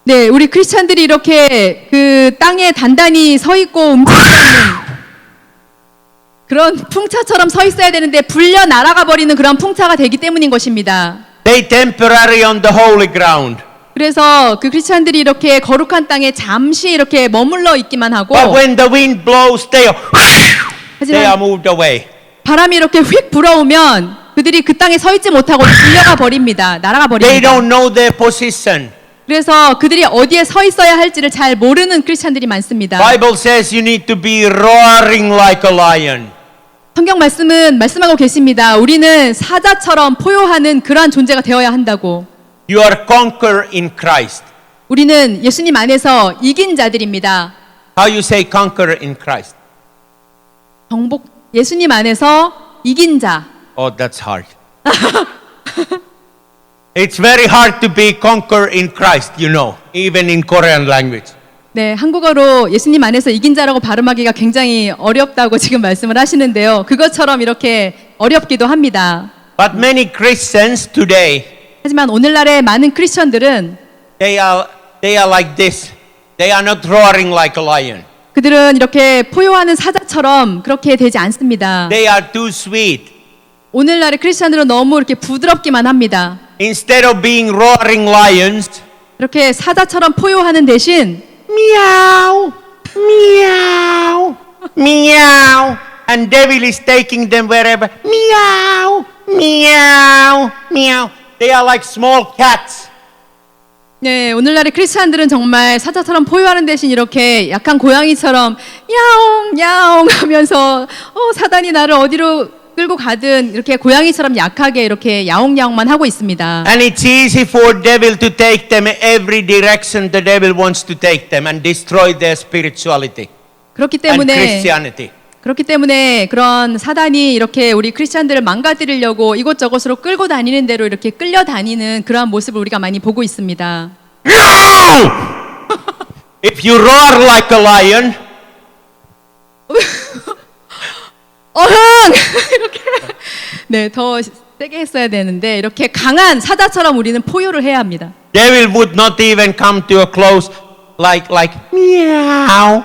네, 우리 크리스찬들이 이렇게 그 땅에 단단히 서 있고 움직이지 않는 그런 풍차처럼 서 있어야 되는데 불려 날아가 버리는 그런 풍차가 되기 때문인 것입니다. They temporary on the holy ground. 그래서 그 크리스찬들이 이렇게 거룩한 땅에 잠시 이렇게 머물러 있기만 하고 But when the wind blows, they are 하지만 moved away. 바람이 이렇게 휙 불어오면 그들이 그 땅에 서 있지 못하고 불려가 버립니다. 날아가 They 버립니다. don't know their position. 그래서 그들이 어디에 서 있어야 할지를 잘 모르는 크리스찬들이 많습니다. Bible says you need to be roaring like a lion. 성경 말씀은 말씀하고 계십니다. 우리는 사자처럼 포효하는 그러한 존재가 되어야 한다고. You are conqueror in Christ. 우리는 예수님 안에서 이긴 자들입니다. How you say conqueror in Christ? 예수님 안에서 이긴 자. Oh, that's hard. It's very hard to be conqueror in Christ, you know, even in Korean language. 네, 한국어로 예수님 안에서 이긴 자라고 발음하기가 굉장히 어렵다고 지금 말씀을 하시는데요. 그것처럼 이렇게 어렵기도 합니다. But many Christians today, 하지만 오늘날의 많은 크리스천들은 they are like this. They are not roaring like a lion. 그들은 이렇게 포효하는 사자처럼 그렇게 되지 않습니다. They are too sweet. 오늘날의 크리스천들은 너무 이렇게 부드럽기만 합니다. Instead of being roaring lions, 이렇게 사자처럼 포효하는 대신 meow, meow, meow, and devil is taking them wherever. Meow, meow, meow. They are like small cats. 네, 오늘날의 크리스찬들은 정말 사자처럼 포효하는 대신 이렇게 약한 고양이처럼 야옹 야옹 하면서 사단이 나를 어디로 끌고 가든 이렇게 고양이처럼 약하게 이렇게 야옹야옹만 하고 있습니다. And it's easy for devil to take them every direction the devil wants to take them and destroy their spirituality 그렇기 and 때문에 Christianity. 그런 사단이 이렇게 우리 크리스찬들을 망가뜨리려고 이곳저곳으로 끌고 다니는 대로 이렇게 끌려다니는 그러한 모습을 우리가 많이 보고 있습니다. No! If you roar like a lion, 어흥! 이렇게 네, 더 세게 했어야 되는데 이렇게 강한 사자처럼 우리는 포효를 해야 합니다. devil would not even come to a close like meow,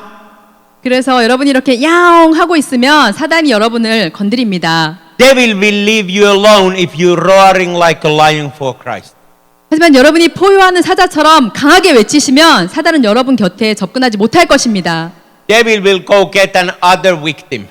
그래서 여러분이 이렇게 야옹 하고 있으면 사단이 여러분을 건드립니다. Devil will leave you alone if you're roaring like a lion for Christ. 하지만 여러분이 포효하는 사자처럼 강하게 외치시면 사단은 여러분 곁에 접근하지 못할 것입니다. Devil will go get another victim.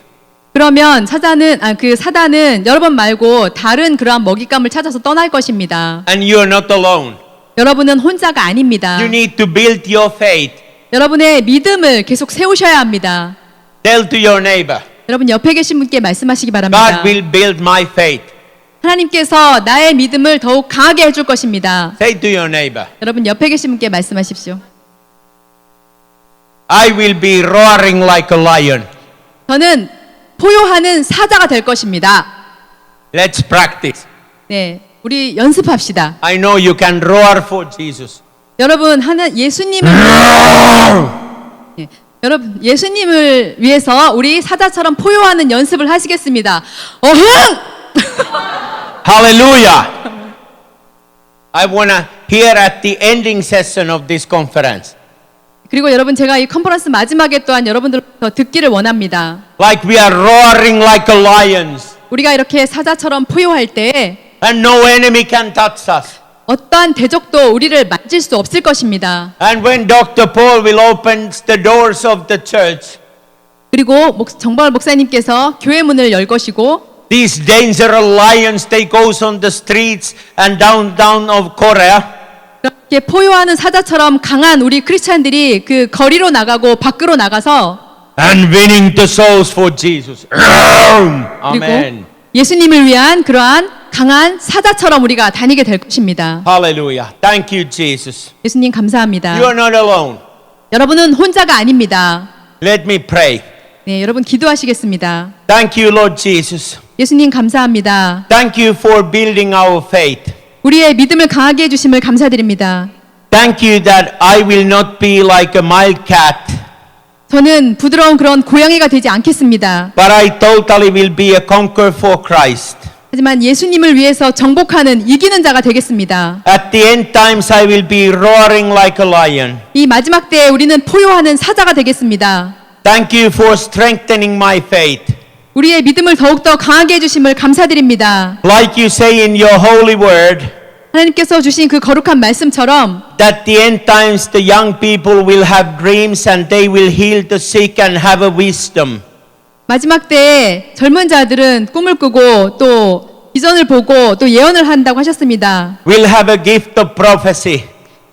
그러면 사단은 여러분 말고 다른 그러한 먹잇감을 찾아서 떠날 것입니다. And you're not alone. 여러분은 혼자가 아닙니다. You need to build your faith. 여러분의 믿음을 계속 세우셔야 합니다. Tell to your neighbor, 여러분 옆에 계신 분께 말씀하시기 바랍니다. God will build my faith. 하나님께서 나의 믿음을 더욱 강하게 해줄 것입니다. Say to your neighbor, 여러분 옆에 계신 분께 말씀하십시오. I will be roaring like a lion. 저는 포효하는 사자가 될 것입니다. Let's practice. 네, 우리 연습합시다. I know you can roar for Jesus. 여러분 여러분 예수님을 위해서 우리 사자처럼 포효하는 연습을 하시겠습니다. 어흥! Hallelujah. I want to hear at the ending session of this conference. 그리고 여러분 제가 이 컨퍼런스 마지막에 또한 여러분들부터 듣기를 원합니다. Like we are roaring like a lions. 우리가 이렇게 사자처럼 포효할 때 And no enemy can touch us. 어떠한 대적도 우리를 만질 수 없을 것입니다. And when Dr. Paul will open the doors of the church, 그리고 정바울 목사님께서 교회 문을 열 것이고 these dangerous lions, they goes on the streets and down of Korea. 이렇게 포효하는 사자처럼 강한 우리 크리스찬들이 그 거리로 나가고 밖으로 나가서 And winning the souls for Jesus. 그리고 Amen. 예수님을 위한 그러한 강한 사자처럼 우리가 다니게 될 것입니다. Hallelujah. Thank you, Jesus. 예수님 감사합니다. You are not alone. 여러분은 혼자가 아닙니다. Let me pray. 네, 여러분 기도하시겠습니다. Thank you, Lord Jesus. 예수님 감사합니다. Thank you for building our faith. 우리의 믿음을 강하게 해주심을 감사드립니다. Thank you that I will not be like a mild cat, 저는 부드러운 그런 고양이가 되지 않겠습니다. but I totally will be a conqueror for Christ. 하지만 예수님을 위해서 정복하는 이기는 자가 되겠습니다. At the end times, I will be roaring like a lion. 이 마지막 때에 우리는 포효하는 사자가 되겠습니다. Thank you for strengthening my faith. 우리의 믿음을 더욱더 강하게 해주심을 감사드립니다. Like you say in your holy word, 하나님께서 주신 그 거룩한 말씀처럼 that the end times the young people will have dreams and they will heal the sick and have a wisdom. 마지막 때에 젊은 자들은 꿈을 꾸고 또 비전을 보고 또 예언을 한다고 하셨습니다. Will have a gift of prophecy.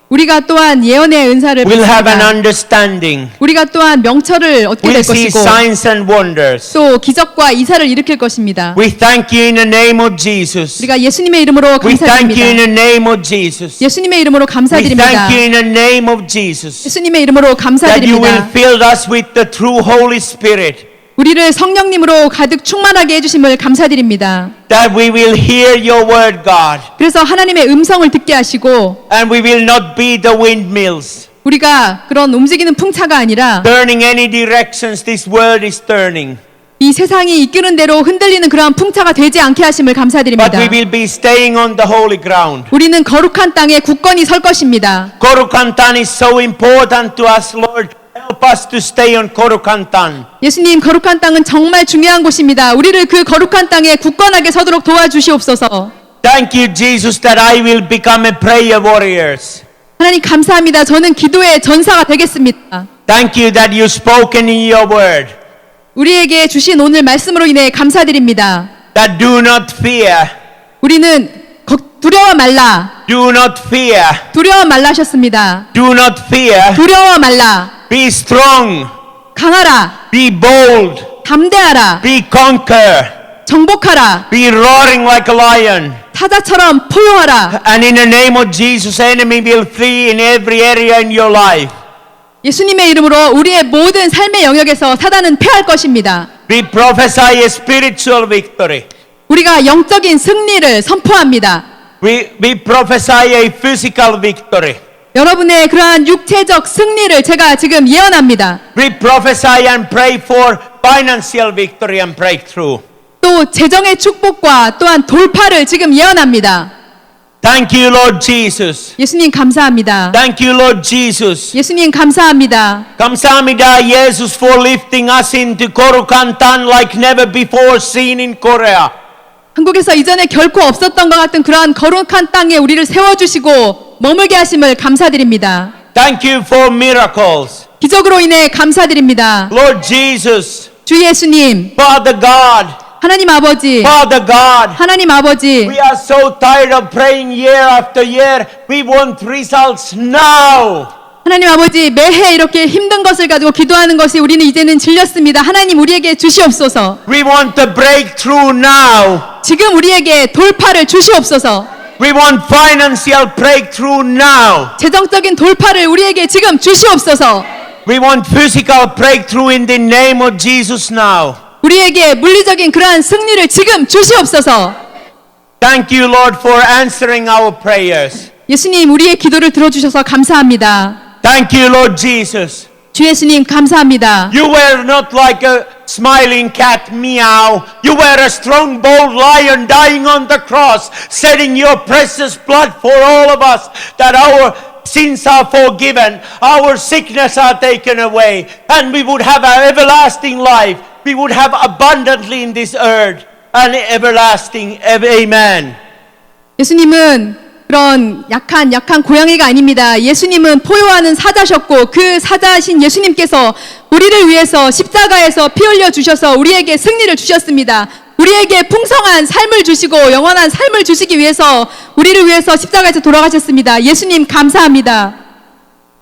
우리가 또한 예언의 은사를 Will have an 받습니다. understanding. 우리가 또한 명철을 얻게 Will 될 see 것이고 signs and wonders. 또 기적과 이사를 일으킬 것입니다. We thank you in the name of Jesus. 우리가 예수님의 이름으로 We thank you in 감사드립니다. the name of Jesus. 예수님의 이름으로 We 감사드립니다. thank you in the name of Jesus. 예수님의 이름으로 That you will 감사드립니다. fill us with the true Holy Spirit. 우리를 성령님으로 가득 충만하게 해주심을 감사드립니다. That we will hear your word, God. 그래서 하나님의 음성을 듣게 하시고 And we will not be the windmills, 우리가 그런 움직이는 풍차가 아니라 turning any directions this world is turning. 이 세상이 이끄는 대로 흔들리는 그러한 풍차가 되지 않게 하심을 But 감사드립니다. we will be staying on the holy ground. 우리는 거룩한 땅에 굳건히 설 것입니다. Korukantan is so important to us, Lord. Help us to stay on Korukantan. 예수님, 거룩한 땅은 정말 중요한 곳입니다. 우리를 그 거룩한 땅에 굳건하게 서도록 도와주시옵소서. Thank you, Jesus, that I will become a prayer warriors. 하나님 감사합니다. 저는 기도의 전사가 되겠습니다. Thank you that you spoken in your word. 우리에게 주신 오늘 말씀으로 인해 감사드립니다. That do not fear. 우리는 두려워 말라. Do not fear. 두려워 말라 하셨습니다. Do not fear. 두려워 말라. Be strong. 강하라. Be bold. 담대하라. Be conquer. 정복하라. Be roaring like a lion. 사자처럼 포효하라. And in the name of Jesus, enemy will flee in every area in your life. 예수님의 이름으로 우리의 모든 삶의 영역에서 사단은 패할 것입니다. We prophesy a spiritual victory. 우리가 영적인 승리를 선포합니다. We prophesy a physical victory. 여러분의 그러한 육체적 승리를 제가 지금 예언합니다. We prophesy and pray for financial victory and breakthrough. 또 재정의 축복과 또한 돌파를 지금 예언합니다. Thank you, Lord Jesus. 예수님 감사합니다. Thank you, Lord Jesus. 예수님 감사합니다. 감사합니다, Jesus, for lifting us into Korukantan like never before seen in Korea. 한국에서 이전에 결코 없었던 것 같은 그러한 거룩한 땅에 우리를 세워주시고 머물게 하심을 감사드립니다. Thank you for miracles. 기적으로 인해 감사드립니다. Lord Jesus, 주 예수님, Father God, 하나님 아버지, Father God, 하나님 아버지, we are so tired of praying year after year. We want results now. 하나님 아버지, 매해 이렇게 힘든 것을 가지고 기도하는 것이 우리는 이제는 질렸습니다. 하나님 우리에게 주시옵소서. We want the breakthrough now. 지금 우리에게 돌파를 주시옵소서. We want financial breakthrough now. 재정적인 돌파를 우리에게 지금 주시옵소서. We want physical breakthrough in the name of Jesus now. 우리에게 물리적인 그러한 승리를 지금 주시옵소서. Thank you, Lord, for answering our prayers. 예수님 우리의 기도를 들어주셔서 감사합니다. Thank you, Lord Jesus. 주 예수님 감사합니다. You were not like a smiling cat meow. You were a strong, bold lion dying on the cross, shedding your precious blood for all of us, that our sins are forgiven, our sickness are taken away, and we would have an everlasting life. We would have abundantly in this earth an everlasting. Amen. 예수님은 그런 약한 고양이가 아닙니다. 예수님은 포효하는 사자셨고 그 사자신 예수님께서 우리를 위해서 십자가에서 피 흘려 주셔서 우리에게 승리를 주셨습니다. 우리에게 풍성한 삶을 주시고 영원한 삶을 주시기 위해서 우리를 위해서 십자가에서 돌아가셨습니다. 예수님 감사합니다.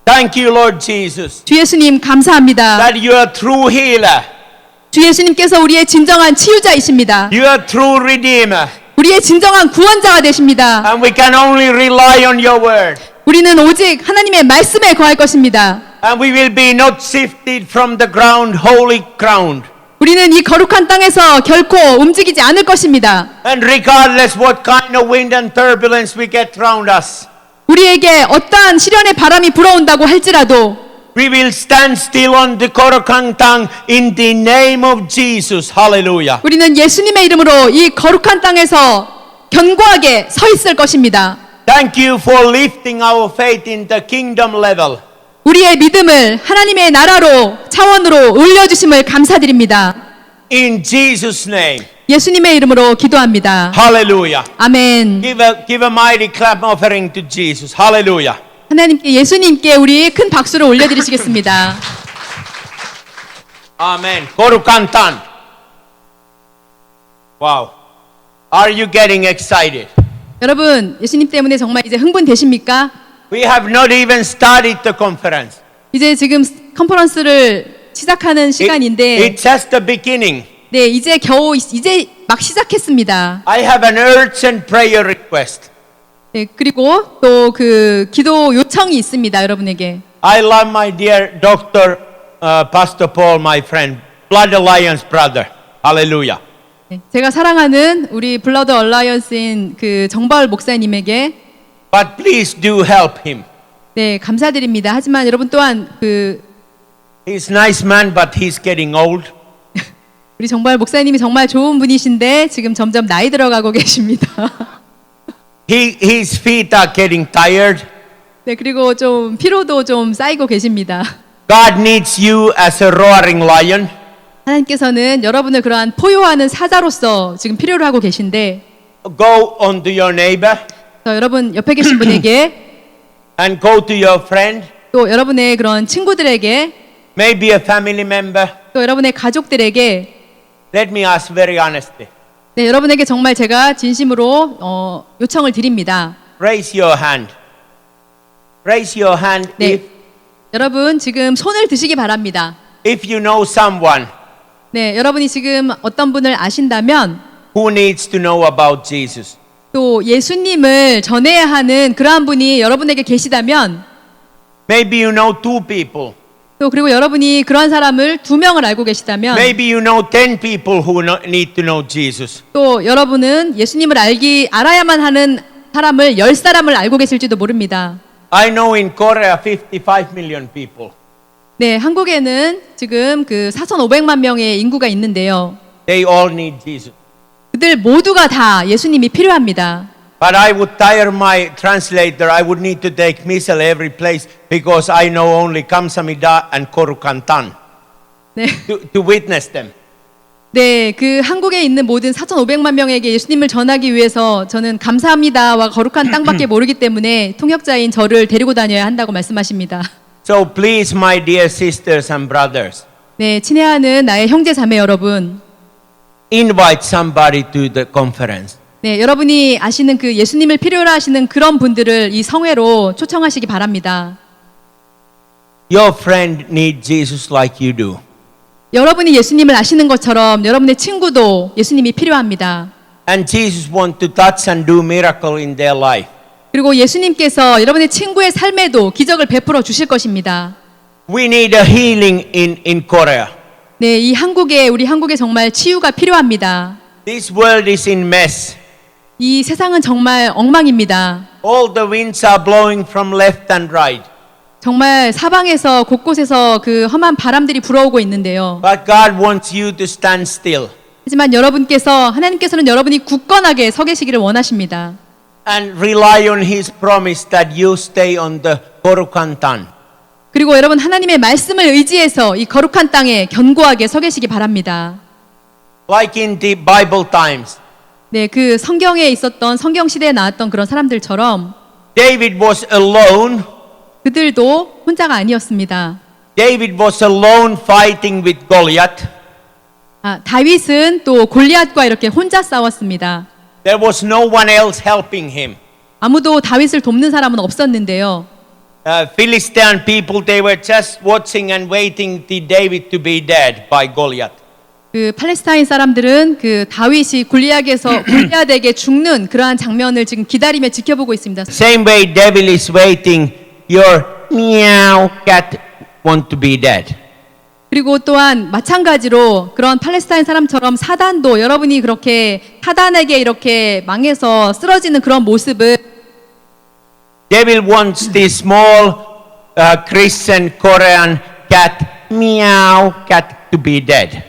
Thank you, Lord Jesus, 주 예수님 감사합니다. that you are true healer. 주 예수님께서 우리의 진정한 치유자이십니다. You are true redeemer. 우리의 진정한 구원자가 되십니다. And we can only rely on your word. 우리는 오직 하나님의 말씀에 거할 것입니다. And we will be not shifted from the ground, holy ground. 우리는 이 거룩한 땅에서 결코 움직이지 않을 것입니다. And regardless what kind of wind and turbulence we get around us, 우리에게 어떠한 시련의 바람이 불어온다고 할지라도 we will stand still on the Korakantang in the name of Jesus. Hallelujah. 우리는 예수님의 이름으로 이 거룩한 땅에서 견고하게 서 있을 것입니다. Thank you for lifting our faith in the kingdom level. 우리의 믿음을 하나님의 나라로 차원으로 올려주심을 감사드립니다. In Jesus' name. 예수님의 이름으로 기도합니다. Hallelujah. 아멘. Give a mighty clap offering to Jesus. Hallelujah. 하나님께 예수님께 우리 큰 박수를 올려드리시겠습니다. Amen. Korukantan. Wow. Are you getting excited? 여러분 예수님 때문에 정말 이제 흥분되십니까? We have not even started the conference. 이제 지금 컨퍼런스를 시작하는 시간인데 It's just the beginning. 네 이제 막 시작했습니다. I have an urgent prayer request. 네 그리고 또 그 기도 요청이 있습니다 여러분에게. I love my dear doctor, Pastor Paul, my friend, Blood Alliance brother. Hallelujah. 네, 제가 사랑하는 우리 블러드 얼라이언스인 그 정바울 목사님에게 But please do help him. 네 감사드립니다. 하지만 여러분 또한 그 He's a nice man, but he's getting old. 우리 정바울 목사님이 정말 좋은 분이신데 지금 점점 나이 들어가고 계십니다. His feet are getting tired. 네 그리고 좀 피로도 좀 쌓이고 계십니다. God needs you as a roaring lion. 하나님께서는 여러분을 그러한 포효하는 사자로서 지금 필요로 하고 계신데 Go on to your neighbor 여러분 옆에 계신 분에게 and go to your friend, 또 여러분의 그런 친구들에게 maybe a family member. 또 여러분의 가족들에게 Let me ask very honestly. 네 여러분에게 정말 제가 진심으로 요청을 드립니다. Raise your hand. Raise your hand 네 여러분 지금 손을 드시기 바랍니다. if you know someone 네 여러분이 지금 어떤 분을 아신다면 who needs to know about Jesus. 또 예수님을 전해야 하는 그러한 분이 여러분에게 계시다면 Maybe you know 2 people. 또 그리고 여러분이 그러한 사람을 2명을 알고 계시다면 Maybe you know 10 people who need to know Jesus. 또 여러분은 예수님을 알아야만 하는 사람을 10사람을 알고 계실지도 모릅니다. I know in Korea 55 million people. 네, 한국에는 지금 그 4,500만 명의 인구가 있는데요. They all need Jesus. 그들 모두가 다 예수님이 필요합니다. But I would tire my translator. I would need to take missile every place because I know only Kamsamida and Korukantan 네. to witness them. 네, 그 한국에 있는 모든 4,500만 명에게 예수님을 전하기 위해서 저는 감사합니다와 거룩한 땅밖에 모르기 때문에 통역자인 저를 데리고 다녀야 한다고 말씀하십니다. So please, my dear sisters and brothers, 네, 친애하는 나의 형제 자매 여러분. invite somebody to the conference. 네, 여러분이 아시는 그 예수님을 필요로 하시는 그런 분들을 이 성회로 초청하시기 바랍니다. Your friend needs Jesus like you do. 여러분이 예수님을 아시는 것처럼 여러분의 친구도 예수님이 필요합니다. And Jesus wants to touch and do miracle in their life. 그리고 예수님께서 여러분의 친구의 삶에도 기적을 베풀어 주실 것입니다. We need a healing in Korea. 네, 우리 한국에 정말 치유가 필요합니다. This world is in mess. 이 세상은 정말 엉망입니다. All the winds are blowing from left and right. 정말 사방에서 곳곳에서 그 험한 바람들이 불어오고 있는데요. But God wants you to stand still 하지만 하나님께서는 여러분이 굳건하게 서 계시기를 원하십니다. and rely on His promise that you stay on the Korukantan. 그리고 여러분 하나님의 말씀을 의지해서 이 거룩한 땅에 견고하게 서 계시기 바랍니다. Like in the Bible times, 네, 그 성경에 있었던 성경 시대에 나왔던 그런 사람들처럼 David was alone. 그들도 혼자가 아니었습니다. David was alone fighting with Goliath. 다윗은 또 골리앗과 이렇게 혼자 싸웠습니다. There was no one else helping him. 아무도 다윗을 돕는 사람은 없었는데요. Philistine people, they were just watching and waiting the David to be dead by Goliath. 그 팔레스타인 사람들은 그 다윗이 골리앗에게 죽는 그러한 장면을 지금 기다리며 지켜보고 있습니다. Same way devil is waiting your meow cat want to be dead. 그리고 또한 마찬가지로 그런 팔레스타인 사람처럼 사단도 여러분이 그렇게 사단에게 이렇게 망해서 쓰러지는 그런 모습을 Devil wants this small Christian Korean cat meow cat to be dead.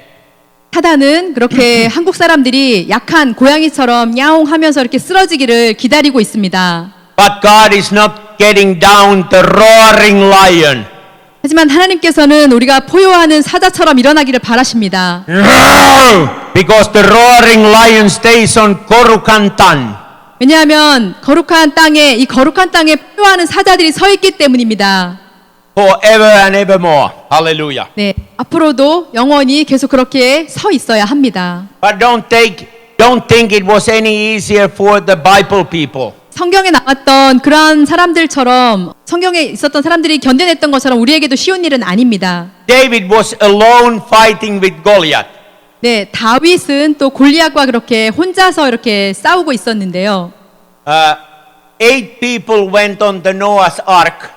사단은 그렇게 한국 사람들이 약한 고양이처럼 야옹하면서 이렇게 쓰러지기를 기다리고 있습니다. But God is not getting down the roaring lion. 하지만 하나님께서는 우리가 포효하는 사자처럼 일어나기를 바라십니다. Because the roaring lion stays on Korukantan. 왜냐하면 거룩한 땅에 포효하는 사자들이 서 있기 때문입니다. Forever and evermore. Hallelujah. 네, 앞으로도 영원히 계속 그렇게 서 있어야 합니다. But don't think it was any easier for the Bible people. 성경에 나왔던 그러한 사람들처럼 성경에 있었던 사람들이 견뎌냈던 것처럼 우리에게도 쉬운 일은 아닙니다. David was alone fighting with Goliath. 네, 다윗은 또 골리앗과 그렇게 혼자서 이렇게 싸우고 있었는데요. 8 people went on the Noah's Ark.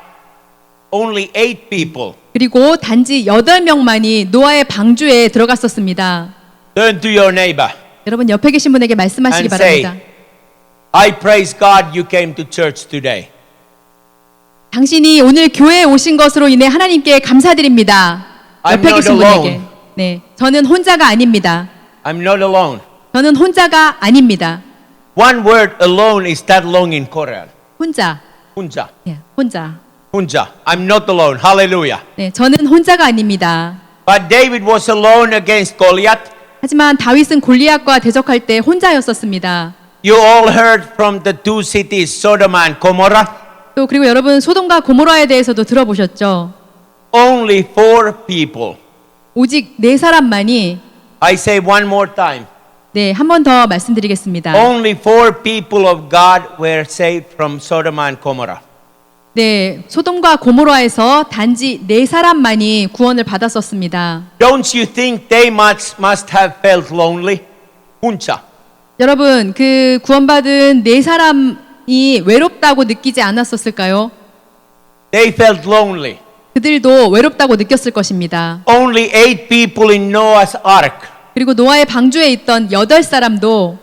Only 8 people. 그리고 단지 8명만이 노아의 방주에 들어갔었습니다. Turn to your neighbor 여러분 옆에 계신 분에게 말씀하시기 and say, 바랍니다. I praise God you came to church today. 당신이 오늘 교회에 오신 것으로 인해 하나님께 감사드립니다. I'm 옆에 not 계신 분에게. alone. 네, 저는 혼자가 아닙니다. I'm not alone. 저는 혼자가 아닙니다. One word alone is that long in Korean. 혼자. 혼자. 예, 혼자. 혼자. I'm not alone. Hallelujah. 네, 저는 혼자가 아닙니다. But David was alone against Goliath. 하지만 다윗은 골리앗과 대적할 때 혼자였었습니다. You all heard from the 2 cities, Sodom and Gomorrah. 또 그리고 여러분 소돔과 고모라에 대해서도 들어보셨죠? Only 4 people. 오직 4사람만이 I say one more time. 네, 한 번 더 말씀드리겠습니다. Only 4 people of God were saved from Sodom and Gomorrah. 네, 소돔과 고모라에서 단지 4사람만이 구원을 받았었습니다. Don't you think they must have felt lonely? 혼자. 여러분, 그 구원받은 4사람이 외롭다고 느끼지 않았었을까요? They felt lonely. 그들도 외롭다고 느꼈을 것입니다. Only 8 people in Noah's Ark. 그리고 노아의 방주에 있던 8사람도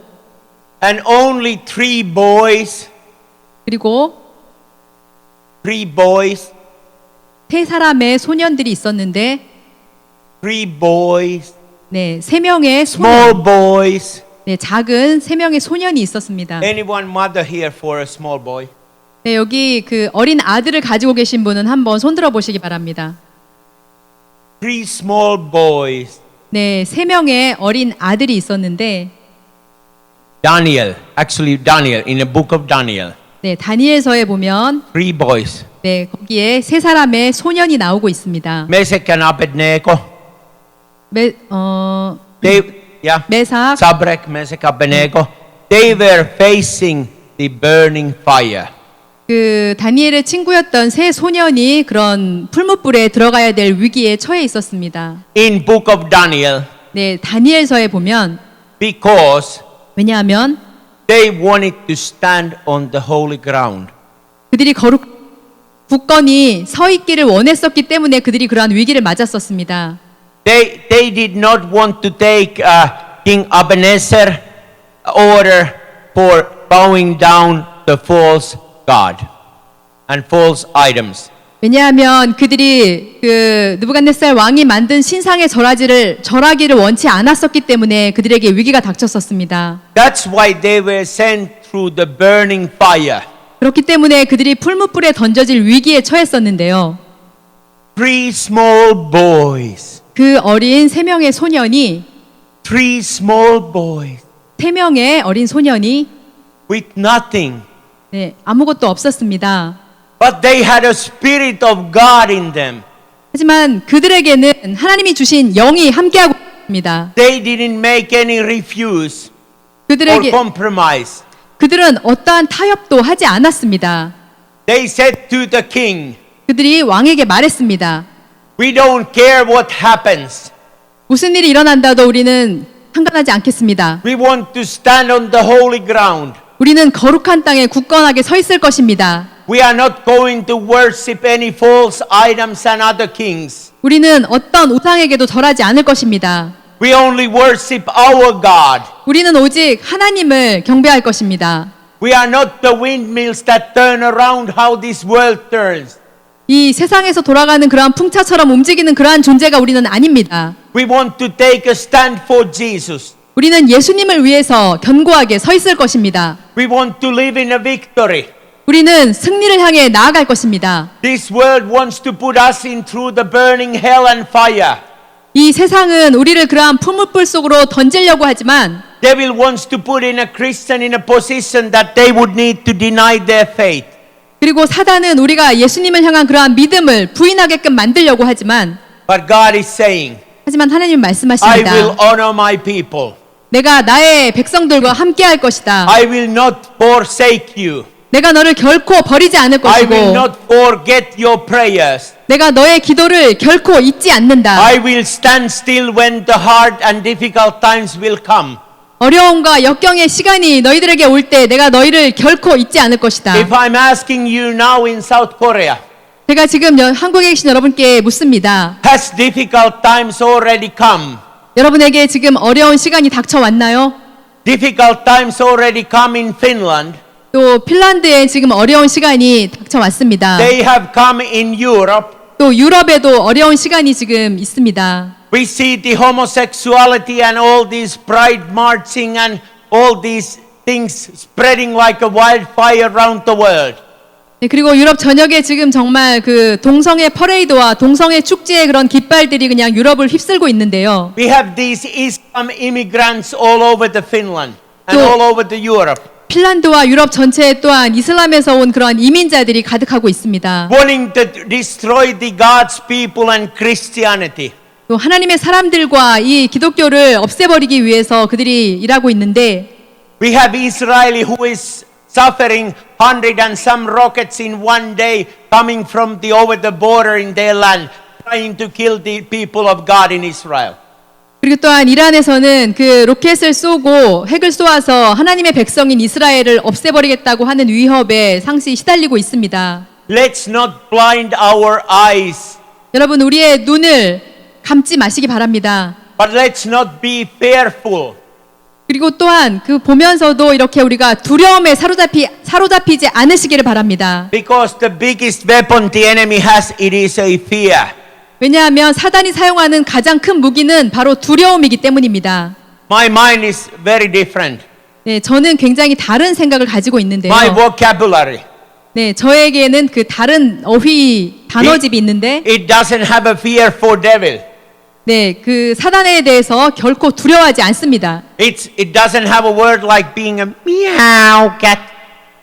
And only 3 boys. 그리고 3 boys. 3사람의 소년들이 있었는데 3 boys. 네, 3명의 Small boys. 네, 작은 3명의 소년이 있었습니다. Anyone mother here for a small boy? 네, 여기 그 어린 아들을 가지고 계신 분은 한번 손들어 보시기 바랍니다. 3 small boys. 네, 3명의 어린 아들이 있었는데, Daniel, actually Daniel, in the book of Daniel. 네, 다니엘서에 보면 3 boys. 네, 거기에 3사람의 소년이 나오고 있습니다. Meshach and Abednego. They, yeah. 메삭, Shadrach, Meshach, Abednego. They were facing the burning fire. 그 다니엘의 친구였던 3 소년이 그런 풀무불에 들어가야 될 위기에 처해 있었습니다. In book of Daniel, 네, 다니엘서에 보면 because 왜냐하면 they wanted to stand on the holy ground. 그들이 굳건히 서 있기를 원했었기 때문에 그들이 그러한 위기를 맞았었습니다. They did not want to take King Ebenezer order for bowing down the false god and false items. 왜냐하면 그들이 그 느부갓네살 왕이 만든 신상의 절하기를 원치 않았었기 때문에 그들에게 위기가 닥쳤었습니다. That's why they were sent through the burning fire. 그렇기 때문에 그들이 풀무불에 던져질 위기에 처했었는데요. 3 small boys. 그 어린 3명의 소년이 3 small boys 3명의 어린 소년이 with nothing. 네, 아무것도 없었습니다. But they had a spirit of God in them. 하지만 그들에게는 하나님이 주신 영이 함께하고 있습니다. They didn't make any refuse or compromise. 그들은 어떠한 타협도 하지 않았습니다. They said to the king, 그들이 왕에게 말했습니다. we don't care what happens. 무슨 일이 일어난다도 우리는 상관하지 않겠습니다. We want to stand on the holy ground. 우리는 거룩한 땅에 굳건하게 서 있을 것입니다. We are not going to worship any false items and other kings. 우리는 어떤 우상에게도 절하지 않을 것입니다. We only worship our God. 우리는 오직 하나님을 경배할 것입니다. We are not the windmills that turn around how this world turns. 이 세상에서 돌아가는 그러한 풍차처럼 움직이는 그러한 존재가 우리는 아닙니다. We want to take a stand for Jesus. 우리는 예수님을 위해서 견고하게 서 있을 것입니다. We want to live in a victory. 우리는 승리를 향해 나아갈 것입니다. This world wants to put us in through the burning hell and fire. 이 세상은 우리를 그러한 풀무불 속으로 던지려고 하지만 Devil wants to put in a Christian in a position that they would need to deny their faith. 그리고 사단은 우리가 예수님을 향한 그러한 믿음을 부인하게끔 만들려고 하지만 But God is saying, 하지만 하나님 I 말씀하십니다. will honor my people. 내가 나의 백성들과 함께 할 것이다. I will not forsake you. 내가 너를 결코 버리지 않을 I 것이고 will not forget your prayers. 내가 너의 기도를 결코 잊지 않는다. I will stand still when the hard and difficult times will come. 어려움과 역경의 시간이 너희들에게 올 때 내가 너희를 결코 잊지 않을 것이다. If I'm asking you now in South Korea, 제가 지금 한국에 계신 여러분께 묻습니다. has difficult times already come? 여러분에게 지금 어려운 시간이 닥쳐왔나요? Difficult times already come in Finland. 또 핀란드에 지금 어려운 시간이 닥쳐왔습니다. They have come in Europe. 또 유럽에도 어려운 시간이 지금 있습니다. We see the homosexuality and all this pride marching and all these things spreading like a wildfire around the world. 네, 그리고 유럽 전역에 지금 정말 그 동성애 퍼레이드와 동성애 축제의 그런 깃발들이 그냥 유럽을 휩쓸고 있는데요. We have these Islam immigrants all over the Finland and 또- all over the Europe. 핀란드와 유럽 전체에 또한 이슬람에서 온 그러한 이민자들이 가득하고 있습니다. Wanting to destroy the God's people and Christianity. 또 하나님의 사람들과 이 기독교를 없애버리기 위해서 그들이 일하고 있는데 We have Israel who is suffering 100 and some rockets in one day coming from the over the border in their land, trying to kill the people of God in Israel. 그리고 또한 이란에서는 그 로켓을 쏘고 핵을 쏘아서 하나님의 백성인 이스라엘을 없애버리겠다고 하는 위협에 상시 시달리고 있습니다. Let's not blind our eyes, 여러분 우리의 눈을 감지 마시기 바랍니다. but let's not be fearful. 그리고 또한 그 보면서도 이렇게 우리가 두려움에 사로잡히지 않으시기를 바랍니다. Because the biggest weapon the enemy has, it is a fear. 왜냐하면 사단이 사용하는 가장 큰 무기는 바로 두려움이기 때문입니다. My mind is very different. 네, 저는 굉장히 다른 생각을 가지고 있는데요. My vocabulary. 네, 저에게는 그 다른 어휘 단어집이 있는데, It doesn't have a fear for devil. 네, 그 사단에 대해서 결코 두려워하지 않습니다. It doesn't have a word like being a meow cat.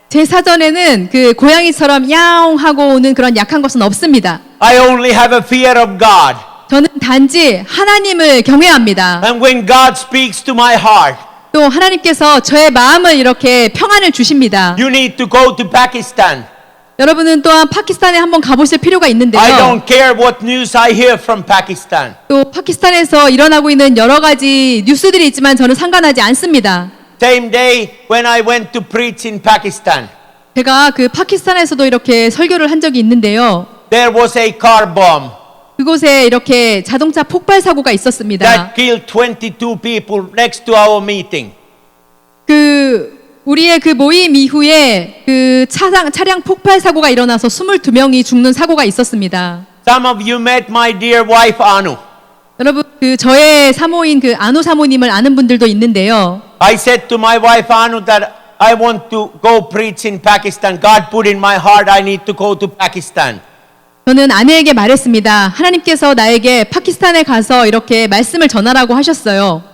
제 사전에는 그 고양이처럼 야옹 하고 오는 그런 약한 것은 없습니다. I only have a fear of God. 저는 단지 하나님을 경외합니다. And when God speaks to my heart, 또 하나님께서 저의 마음을 이렇게 평안을 주십니다. you need to go to Pakistan. 여러분은 또한 파키스탄에 한번 가보실 필요가 있는데요. I don't care what news I hear from Pakistan. 또 파키스탄에서 일어나고 있는 여러 가지 뉴스들이 있지만 저는 상관하지 않습니다. Same day when I went to preach in Pakistan, 제가 그 파키스탄에서도 이렇게 설교를 한 적이 있는데요. there was a car bomb 그곳에 이렇게 자동차 폭발 사고가 있었습니다. that killed 22 people next to our meeting. 우리의 그 모임 이후에 그 차량 폭발 사고가 일어나서 22명이 죽는 사고가 있었습니다. Some of you met my dear wife Anu. 여러분, 그 저의 사모인 그 안우 사모님을 아는 분들도 있는데요. I said to my wife Anu that I want to go preach in Pakistan. God put in my heart I need to go to Pakistan. 저는 아내에게 말했습니다. 하나님께서 나에게 파키스탄에 가서 이렇게 말씀을 전하라고 하셨어요.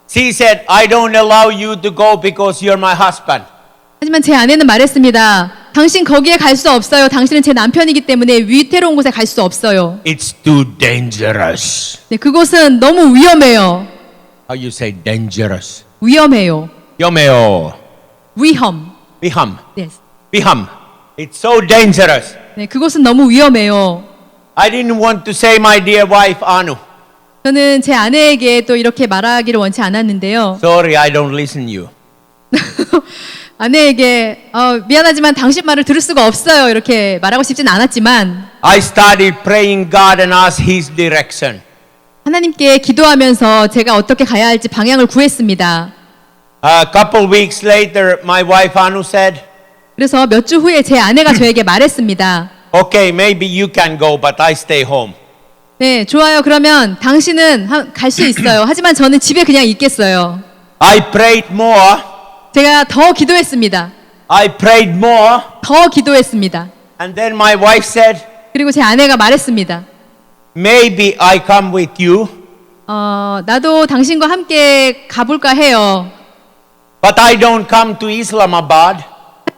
She said, I don't allow you to go because you're my husband. 하지만 제 아내는 말했습니다. 당신 거기에 갈 수 없어요. 당신은 제 남편이기 때문에 위태로운 곳에 갈 수 없어요. It's too dangerous. 네, 그곳은 너무 위험해요. How you say dangerous? 위험해요. Yomeo. 위험. Biham. 네. Biham. It's so dangerous. 네, 그곳은 너무 위험해요. I didn't want to say my dear wife Anu. 저는 제 아내에게 또 이렇게 말하기를 원치 않았는데요. Sorry, I don't listen you. 아내에게 미안하지만 당신 말을 들을 수가 없어요. 이렇게 말하고 싶진 않았지만 I started praying God and asked His direction. 하나님께 기도하면서 제가 어떻게 가야 할지 방향을 구했습니다. A couple weeks later, my wife Anu said, 그래서 몇 주 후에 제 아내가 저에게 말했습니다. okay, maybe you can go, but I stay home. 네, 좋아요. 그러면 당신은 갈 수 있어요. 하지만 저는 집에 그냥 있겠어요. I prayed more. 제가 더 기도했습니다. I prayed more. 더 기도했습니다. And then my wife said, 그리고 제 아내가 말했습니다. maybe I come with you, 나도 당신과 함께 가볼까 해요. but I don't come to Islamabad.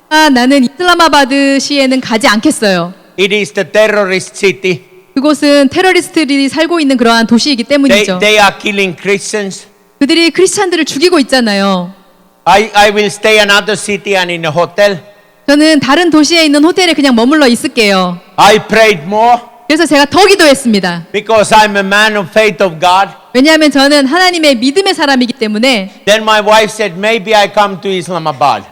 나는 이슬라마바드시에는 가지 않겠어요. It is the terrorist city. 그곳은 테러리스트들이 살고 있는 그러한 도시이기 때문이죠. They are killing Christians. 그들이 크리스찬들을 죽이고 있잖아요. I will stay another city and in a hotel. 저는 다른 도시에 있는 호텔에 그냥 머물러 있을게요. I prayed more 그래서 제가 더 기도했습니다. because I'm a man of faith of God. 왜냐하면 저는 하나님의 믿음의 사람이기 때문에. Then my wife said, maybe I come to Islamabad.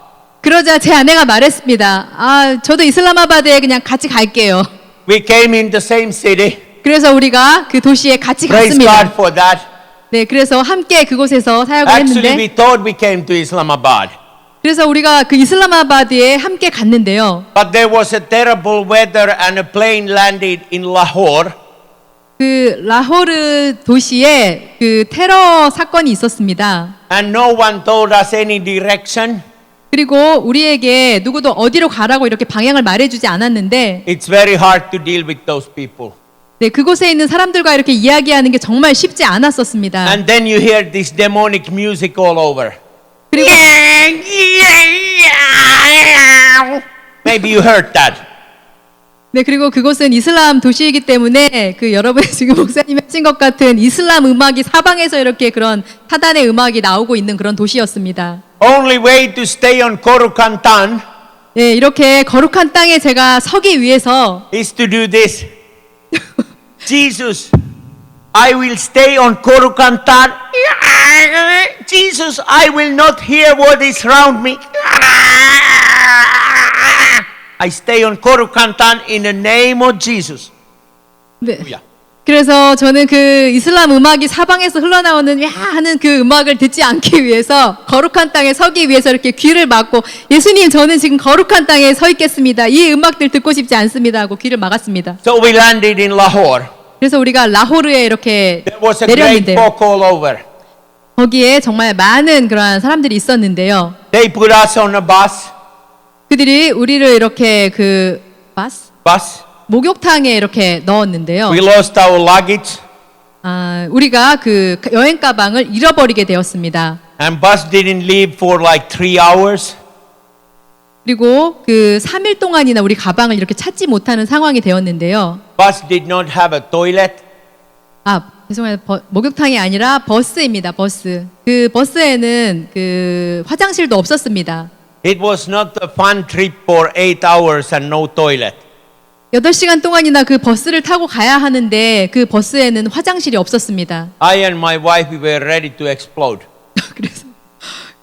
그러자 제 아내가 말했습니다. 저도 이슬라마바드에 그냥 같이 갈게요. We came in the same city. 그래서 우리가 그 도시에 같이 Praise 갔습니다. God for that. 네, 그래서 함께 그곳에서 사역을 Actually, 했는데, we thought we came to Islamabad. 그래서 우리가 그 이슬라마바드에 함께 갔는데요. But there was a terrible weather and a plane landed in Lahore. 그 라호르 도시에 그 테러 사건이 있었습니다. And no one told us any direction. 그리고 우리에게 누구도 어디로 가라고 이렇게 방향을 말해주지 않았는데, It's very hard to deal with those people. 네, 그곳에 있는 사람들과 이렇게 이야기하는 게 정말 쉽지 않았었습니다. And then you hear this demonic music all over. 그리고 Maybe you heard that. 네, 그리고 그곳은 이슬람 도시이기 때문에 그 여러분이 지금 목사님이 하신 것 같은 이슬람 음악이 사방에서 이렇게 그런 사단의 음악이 나오고 있는 그런 도시였습니다. Only way to stay on Korukantan 네, 이렇게 거룩한 땅에 제가 서기 위해서 is to do this. Jesus, I will stay on Korukantan. Jesus, I will not hear what is around me. I stay on Korukantan in the name of Jesus. 네. Hallelujah. 그래서 저는 그 이슬람 음악이 사방에서 흘러나오는 야 하는 그 음악을 듣지 않기 위해서 거룩한 땅에 서기 위해서 이렇게 귀를 막고 예수님 저는 지금 거룩한 땅에 서 있겠습니다. 이 음악들 듣고 싶지 않습니다 하고 귀를 막았습니다. So we landed in Lahore. 그래서 우리가 라호르에 이렇게 There was a great 내렸는데요. fog all over. 거기에 정말 많은 그러한 사람들이 있었는데요. They put us on a bus. 그들이 우리를 이렇게 그 Bus. 목욕탕에 이렇게 넣었는데요. We lost our luggage, 우리가 그 여행 가방을 잃어버리게 되었습니다. and bus didn't leave for like 3 hours. 그리고 그 3일 동안이나 우리 가방을 이렇게 찾지 못하는 상황이 되었는데요. Bus did not have a toilet. 죄송해요. 목욕탕이 아니라 버스입니다. 버스. 그 버스에는 그 화장실도 없었습니다. It was not a fun trip for 8 hours and no toilet. 8시간 동안이나 그 버스를 타고 가야 하는데 그 버스에는 화장실이 없었습니다. I and my wife, we were ready to explode.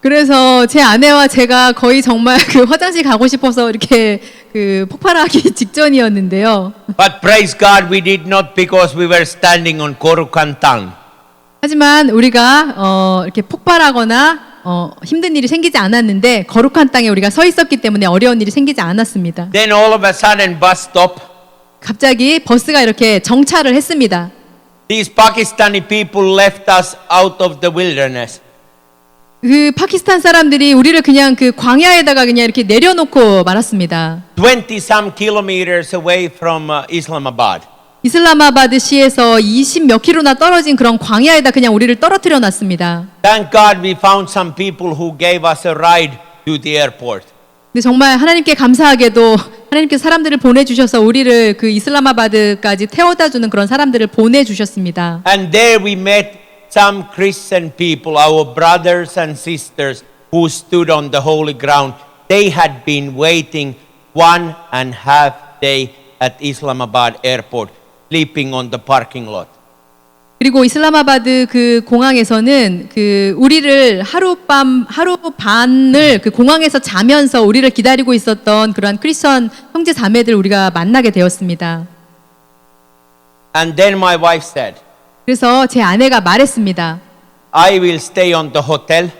그래서 제 아내와 제가 거의 정말 그 화장실 가고 싶어서 이렇게 그 폭발하기 직전이었는데요. But praise God, we did not, because we were standing on Korukantan. 하지만 우리가 이렇게 폭발하거나 힘든 일이 생기지 않았는데 거룩한 땅에 우리가 서 있었기 때문에 어려운 일이 생기지 않았습니다. Then all of a sudden, bus stop. 갑자기 버스가 이렇게 정차를 했습니다. These Pakistani people left us out of the wilderness. 그 파키스탄 사람들이 우리를 그냥 그 광야에다가 그냥 이렇게 내려놓고 말았습니다. 20-some kilometers away from Islamabad. 이슬라마바드시에서 20 몇 킬로나 떨어진 그런 광야에다 그냥 우리를 떨어뜨려 놨습니다. Thank God we found some people who gave us a ride to the airport. 근데 정말 하나님께 감사하게도 하나님께서 사람들을 보내주셔서 우리를 그 이슬라마바드까지 태워다주는 그런 사람들을 보내주셨습니다. And there we met some Christian people, our brothers and sisters who stood on the holy ground. They had been waiting 1.5 days at Islamabad airport, sleeping on the parking lot. 그리고 이슬라마바드 그 공항에서는 그 우리를 하루 반을 그 공항에서 자면서 우리를 기다리고 있었던 그러한 크리스천 형제 자매들 우리가 만나게 되었습니다. And then my wife said, 그래서 제 아내가 말했습니다. I will stay on the hotel.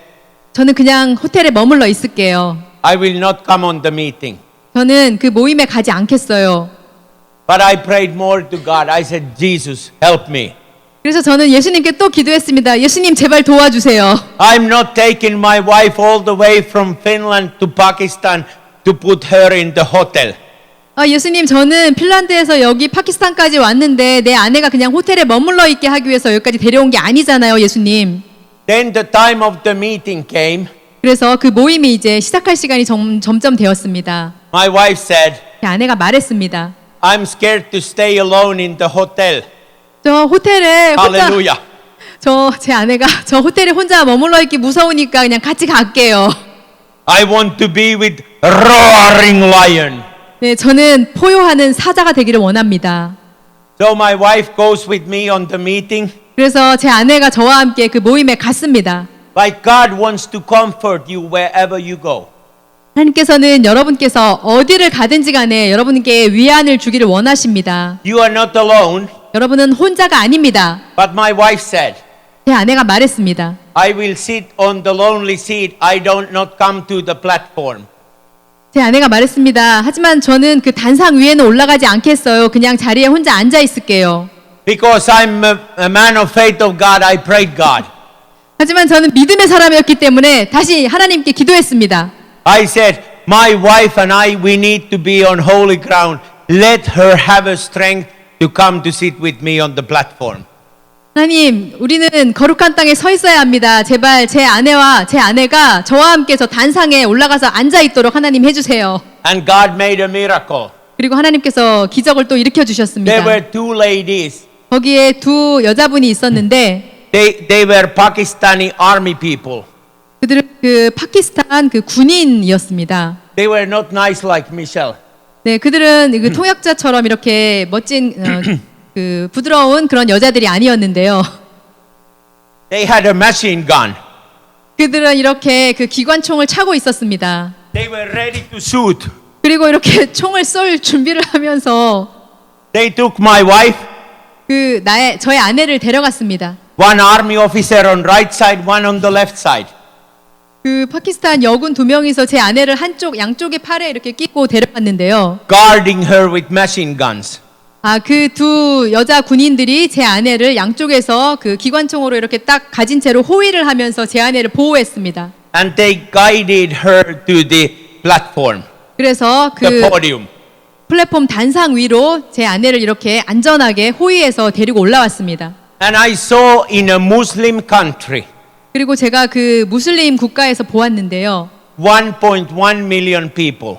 저는 그냥 호텔에 머물러 있을게요. I will not come on the meeting. 저는 그 모임에 가지 않겠어요. But I prayed more to God. I said, Jesus, help me. 그래서 저는 예수님께 또 기도했습니다. 예수님 제발 도와주세요. I'm not taking my wife all the way from Finland to Pakistan to put her in the hotel. 예수님 저는 핀란드에서 여기 파키스탄까지 왔는데 내 아내가 그냥 호텔에 머물러 있게 하기 위해서 여기까지 데려온 게 아니잖아요, 예수님. Then the time of the meeting came. 그래서 그 모임이 이제 시작할 시간이 점점 되었습니다. My wife said, 제 아내가 말했습니다. I'm scared to stay alone in the hotel. 저 호텔에 혼자 Hallelujah. 제 아내가 저 호텔에 혼자 머물러 있기 무서우니까 그냥 같이 갈게요. I want to be with roaring lion. 네, 저는 포효하는 사자가 되기를 원합니다. So my wife goes with me on the meeting. 그래서 제 아내가 저와 함께 그 모임에 갔습니다. Like God wants to comfort you wherever you go. 하나님께서는 여러분께서 어디를 가든지 간에 여러분께 위안을 주기를 원하십니다. You are not alone. 여러분은 혼자가 아닙니다. But my wife said, 제 아내가 말했습니다. I will sit on the lonely seat. I don't not come to the platform. 제 아내가 말했습니다. 하지만 저는 그 단상 위에는 올라가지 않겠어요. 그냥 자리에 혼자 앉아 있을게요. Because I'm a man of faith of God, I prayed God. 하지만 저는 믿음의 사람이었기 때문에 다시 하나님께 기도했습니다. I said, my wife and I, we need to be on holy ground. Let her have a strength to come to sit with me on the platform. 하나님, 우리는 거룩한 땅에 서 있어야 합니다. 제발 제 아내와 제 아내가 저와 함께 저 단상에 올라가서 앉아 있도록 하나님 해주세요. And God made a miracle. 그리고 하나님께서 기적을 또 일으켜 주셨습니다. There were two ladies. 거기에 두 여자분이 있었는데 They were Pakistani army people. 그들은 그 파키스탄 그 군인이었습니다. They were not nice like Michelle. 네, 그들은 그 통역자처럼 이렇게 멋진 그 부드러운 그런 여자들이 아니었는데요. They had a machine gun. 그들은 이렇게 그 기관총을 차고 있었습니다. They were ready to shoot. 그리고 이렇게 총을 쏠 준비를 하면서 They took my wife, 저의 아내를 데려갔습니다. one army officer on right side, one on the left side. 그 파키스탄 여군 2명이서 제 아내를 양쪽의 팔에 이렇게 끼고 데려갔는데요. Guarding her with machine guns. 아, 그 두 여자 군인들이 제 아내를 양쪽에서 그 기관총으로 이렇게 딱 가진 채로 호위를 하면서 제 아내를 보호했습니다. And they guided her to the platform, 그래서 the 그 podium. 플랫폼 단상 위로 제 아내를 이렇게 안전하게 호위해서 데리고 올라왔습니다. And I saw in a Muslim country, 그리고 제가 그 무슬림 국가에서 보았는데요. 1.1 million people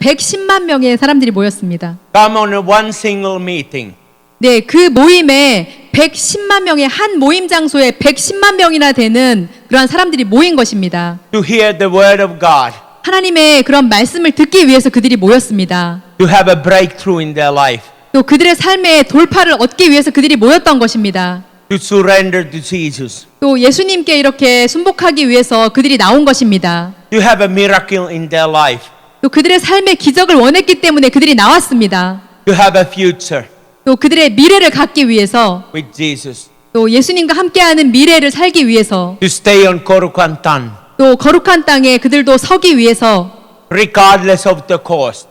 110만 명의 사람들이 모였습니다. come on a one single meeting. 네, 그 모임에 110만 명의 한 모임 장소에 110만 명이나 되는 그러한 사람들이 모인 것입니다. To hear the word of God, 하나님의 그런 말씀을 듣기 위해서 그들이 모였습니다. to have a breakthrough in their life, 또 그들의 삶에 돌파를 얻기 위해서 그들이 모였던 것입니다. to surrender to Jesus, 또 예수님께 이렇게 순복하기 위해서 그들이 나온 것입니다. to have a miracle in their life, 또 그들의 삶의 기적을 원했기 때문에 그들이 나왔습니다. to have a future 또 그들의 미래를 갖기 위해서 with Jesus, 또 예수님과 함께하는 미래를 살기 위해서 to stay on Korukantan, 또 거룩한 땅에 그들도 서기 위해서 regardless of the cost.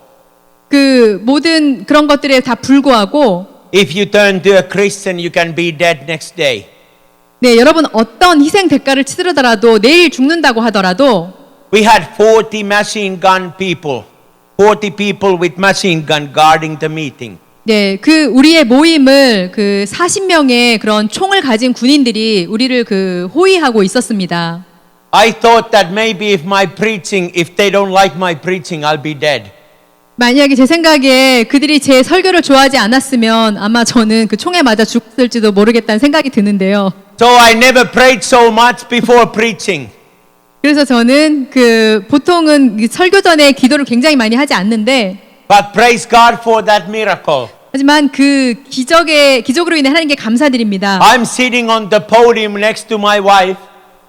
그 모든 그런 것들에 다 불구하고 If you turn to a Christian, you can be dead next day. 네, 여러분 어떤 희생 대가를 치르더라도 내일 죽는다고 하더라도 We had 40 machine gun people, 40 people with machine gun guarding the meeting. 네, 그 우리의 모임을 그 40명의 그런 총을 가진 군인들이 우리를 그 호위하고 있었습니다. I thought that maybe if they don't like my preaching, I'll be dead. 만약에 제 생각에 그들이 제 설교를 좋아하지 않았으면 아마 저는 그 총에 맞아 죽었을지도 모르겠다는 생각이 드는데요. So I never prayed so much before preaching. 그래서 저는 그 보통은 설교 전에 기도를 굉장히 많이 하지 않는데 But praise God for that miracle. 하지만 그 기적으로 인해 하나님께 감사드립니다. I'm sitting on the podium next to my wife.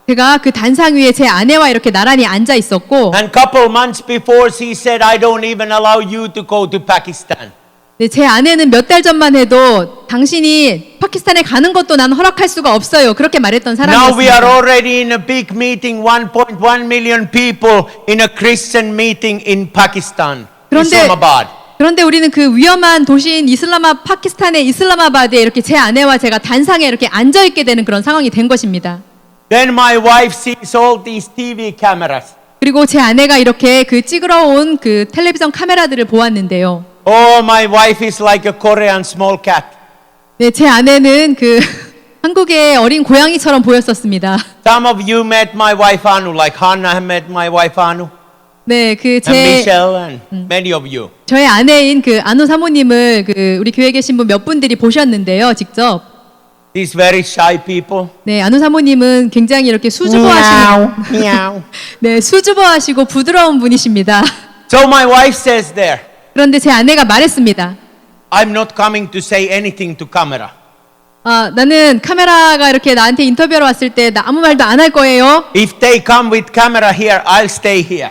제가 그 단상 위에 제 아내와 이렇게 나란히 앉아 있었고 And couple months before, she said, I don't even allow you to go to Pakistan. 네, 제 아내는 몇 달 전만 해도 당신이 파키스탄에 가는 것도 난 허락할 수가 없어요. 그렇게 말했던 Now we are 사람이었습니다. already in a big meeting, 1.1 million people in a Christian meeting in Pakistan, Islamabad. 그런데 우리는 그 위험한 도시인 파키스탄의 이슬라마바드에 이렇게 제 아내와 제가 단상에 이렇게 앉아 있게 되는 그런 상황이 된 것입니다. Then my wife sees all these TV cameras. 그리고 제 아내가 이렇게 그 찍으러 온 그 텔레비전 카메라들을 보았는데요. Oh, my wife is like a Korean small cat. 네, 제 아내는 그 한국의 어린 고양이처럼 보였었습니다. Some of you met my wife Anu, like Hannah met my wife Anu, 네, 그 and Michelle, and many of you. 저의 아내인 그 안우 사모님을 그 우리 교회에 계신 분 몇 분들이 보셨는데요, 직접. These very shy people. 네, 안우 사모님은 굉장히 이렇게 수줍어하시고, meow. 네, 수줍어하시고 부드러운 분이십니다. So my wife says there, 그런데 제 아내가 말했습니다. I'm not coming to say anything to camera. 아, 나는 카메라가 이렇게 나한테 인터뷰하러 왔을 때 나 아무 말도 안 할 거예요. If they come with camera here, I'll stay here.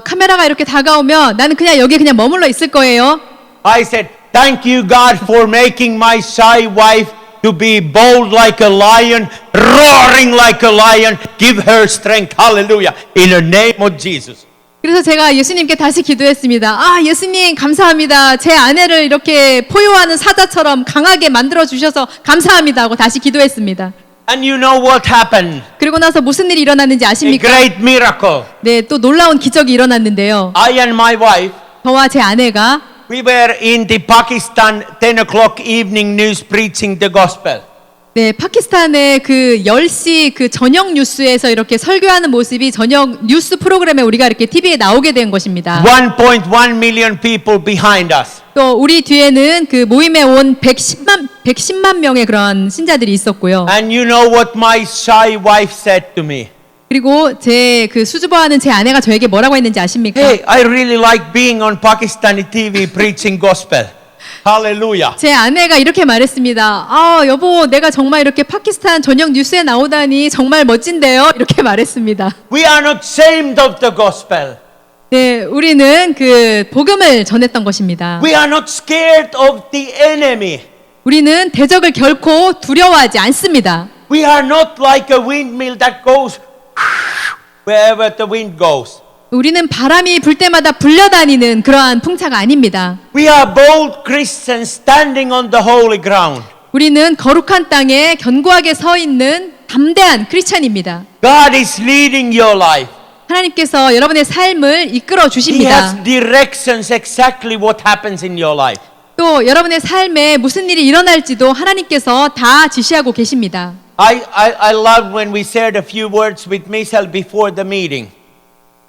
카메라가 이렇게 다가오면 나는 그냥 여기에 그냥 머물러 있을 거예요. I said, thank you God for making my shy wife to be bold like a lion, roaring like a lion. Give her strength. Hallelujah. In the name of Jesus. 그래서 제가 예수님께 다시 기도했습니다. 아, 예수님 감사합니다. 제 아내를 이렇게 포효하는 사자처럼 강하게 만들어 주셔서 감사합니다 하고 다시 기도했습니다. And you know what happened? 그리고 나서 무슨 일이 일어났는지 A 아십니까? great miracle. 네, 또 놀라운 기적이 일어났는데요. I and my wife, 저와 제 아내가 we were in the Pakistan 10 o'clock evening news preaching the gospel. 네, 파키스탄의 그 10시 그 저녁 뉴스에서 이렇게 설교하는 모습이 저녁 뉴스 프로그램에 우리가 이렇게 TV에 나오게 된 것입니다. 1.1 million people behind us. 또 우리 뒤에는 그 모임에 온 110만 명의 그런 신자들이 있었고요. And you know what my shy wife said to me? 그리고 제 그 수줍어하는 제 아내가 저에게 뭐라고 했는지 아십니까? Hey, I really like being on Pakistani TV preaching gospel. Hallelujah. 제 아내가 이렇게 말했습니다. 아, 여보, 내가 정말 이렇게 파키스탄 저녁 뉴스에 나오다니 정말 멋진데요? 이렇게 말했습니다. We are not ashamed of the gospel. 네, 우리는 그 복음을 전했던 것입니다. We are not scared of the enemy. 우리는 대적을 결코 두려워하지 않습니다. We are not like a windmill that goes wherever the wind goes. 우리는 바람이 불 때마다 불려다니는 그러한 풍차가 아닙니다. We are bold Christians standing on the holy ground. 우리는 거룩한 땅에 견고하게 서 있는 담대한 크리스찬입니다. God is leading your life. 하나님께서 여러분의 삶을 이끌어 He 주십니다. has directions exactly what happens in your life. 또 여러분의 삶에 무슨 일이 일어날지도 하나님께서 다 지시하고 계십니다. I love when we shared a few words with Michelle before the meeting.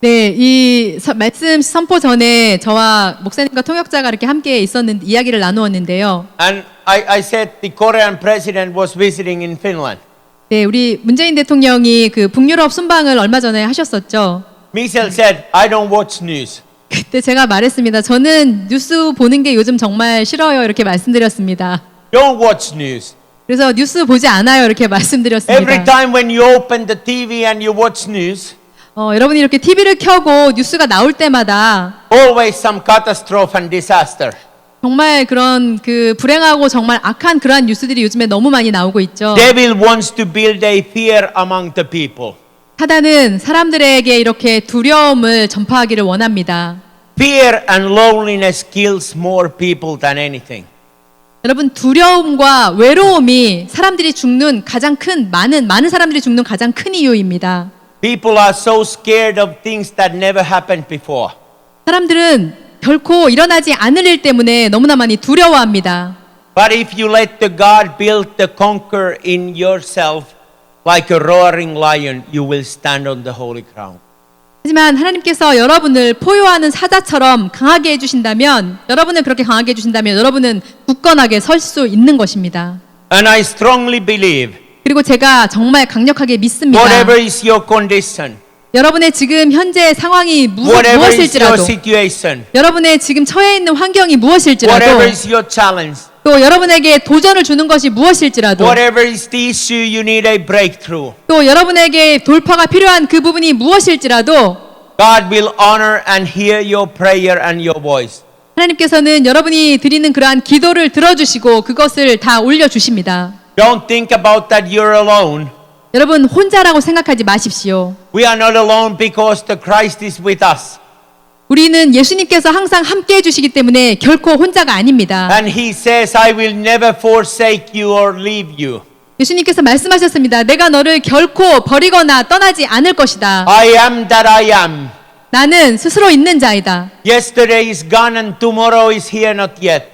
네, 이 말씀 선포 전에 저와 목사님과 통역자가 이렇게 함께 있었는 이야기를 나누었는데요. And I said the Korean president was visiting in Finland. 네, 우리 문재인 대통령이 그 북유럽 순방을 얼마 전에 하셨었죠. Michelle said, I don't watch news. 그때 제가 말했습니다. 저는 뉴스 보는 게 요즘 정말 싫어요. 이렇게 말씀드렸습니다. Don't watch news. 그래서 뉴스 보지 않아요. 이렇게 Every 말씀드렸습니다. time when you open the TV and you watch news, 여러분이 이렇게 TV를 켜고 뉴스가 나올 때마다 always some catastrophe and disaster. 정말 그런 그 불행하고 정말 악한 그러한 뉴스들이 요즘에 너무 많이 나오고 있죠. Devil wants to build a fear among the people. 사단은 사람들에게 이렇게 두려움을 전파하기를 원합니다. Fear and loneliness kills more people than anything. 여러분 두려움과 외로움이 사람들이 죽는 가장 큰 많은 사람들이 죽는 가장 큰 이유입니다. People are so scared of things that never happened before. 사람들은 결코 일어나지 않을 일 때문에 너무나 많이 두려워합니다. But if you let the God build the conquer in yourself like a roaring lion, you will stand on the holy ground. 하지만 하나님께서 여러분을 포효하는 사자처럼 강하게 해주신다면, 여러분을 그렇게 강하게 해주신다면 여러분은 굳건하게 설 수 있는 것입니다. And I strongly believe, 그리고 제가 정말 강력하게 믿습니다. whatever is your condition, 여러분의 지금 현재 상황이 whatever is your 무엇일지라도, situation, 여러분의 지금 처해 있는 환경이 whatever 무엇일지라도, is your challenge, 또 여러분에게 도전을 주는 것이 무엇일지라도, whatever is the issue you need a breakthrough, 또 여러분에게 돌파가 필요한 그 부분이 무엇일지라도 God will honor and hear your prayer and your voice. 하나님께서는 여러분이 드리는 그러한 기도를 들어주시고 그것을 다 올려주십니다. Don't think about that you're alone. 여러분 혼자라고 생각하지 마십시오. We are not alone because the Christ is with us. 우리는 예수님께서 항상 함께 해주시기 때문에 결코 혼자가 아닙니다. And He says, I will never forsake you or leave you. 예수님께서 말씀하셨습니다. 내가 너를 결코 버리거나 떠나지 않을 것이다. I am that I am. 나는 스스로 있는 자이다. Yesterday is gone and tomorrow is here not yet.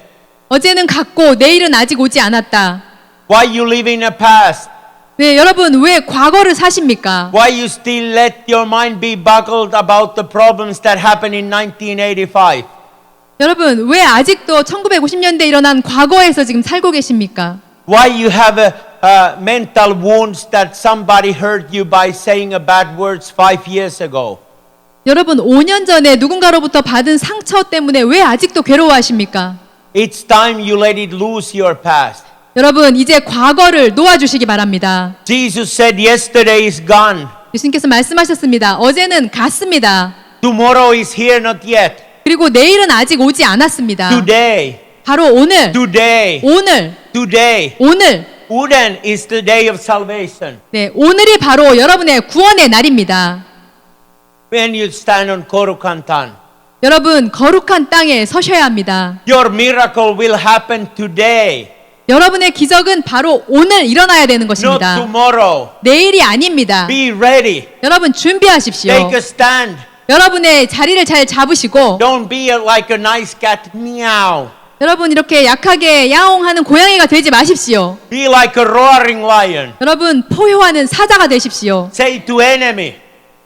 어제는 갔고 내일은 아직 오지 않았다. Why you live in a past? 네, 여러분 왜 과거를 사십니까? Why you still let your mind be boggled about the problems that happened in 1985? 여러분 왜 아직도 1950년대 일어난 과거에서 지금 살고 계십니까? Why you have mental wounds that somebody hurt you by saying a bad words 5 years ago? 여러분 5년 전에 누군가로부터 받은 상처 때문에 왜 아직도 괴로워하십니까? It's time you let it lose your past. 여러분 이제 과거를 놓아주시기 바랍니다. Jesus said yesterday is gone. 예수님께서 말씀하셨습니다. 어제는 갔습니다. Tomorrow is here not yet. 그리고 내일은 아직 오지 않았습니다. Today, 바로 오늘, today, 오늘, today. 오늘. Wouldn't is the day of salvation. 네, 오늘이 바로 여러분의 구원의 날입니다. When you stand on 거룩한 땅. 여러분 거룩한 땅에 서셔야 합니다. Your miracle will happen today, 여러분의 기적은 바로 오늘 일어나야 되는 not 것입니다. tomorrow. 내일이 아닙니다. Be ready. 여러분 준비하십시오. Take a stand. 여러분의 자리를 잘 잡으시고 Don't be like a nice cat. Meow. 여러분 이렇게 약하게 야옹하는 고양이가 되지 마십시오. Be like a roaring lion. 여러분 포효하는 사자가 되십시오. Say to enemy,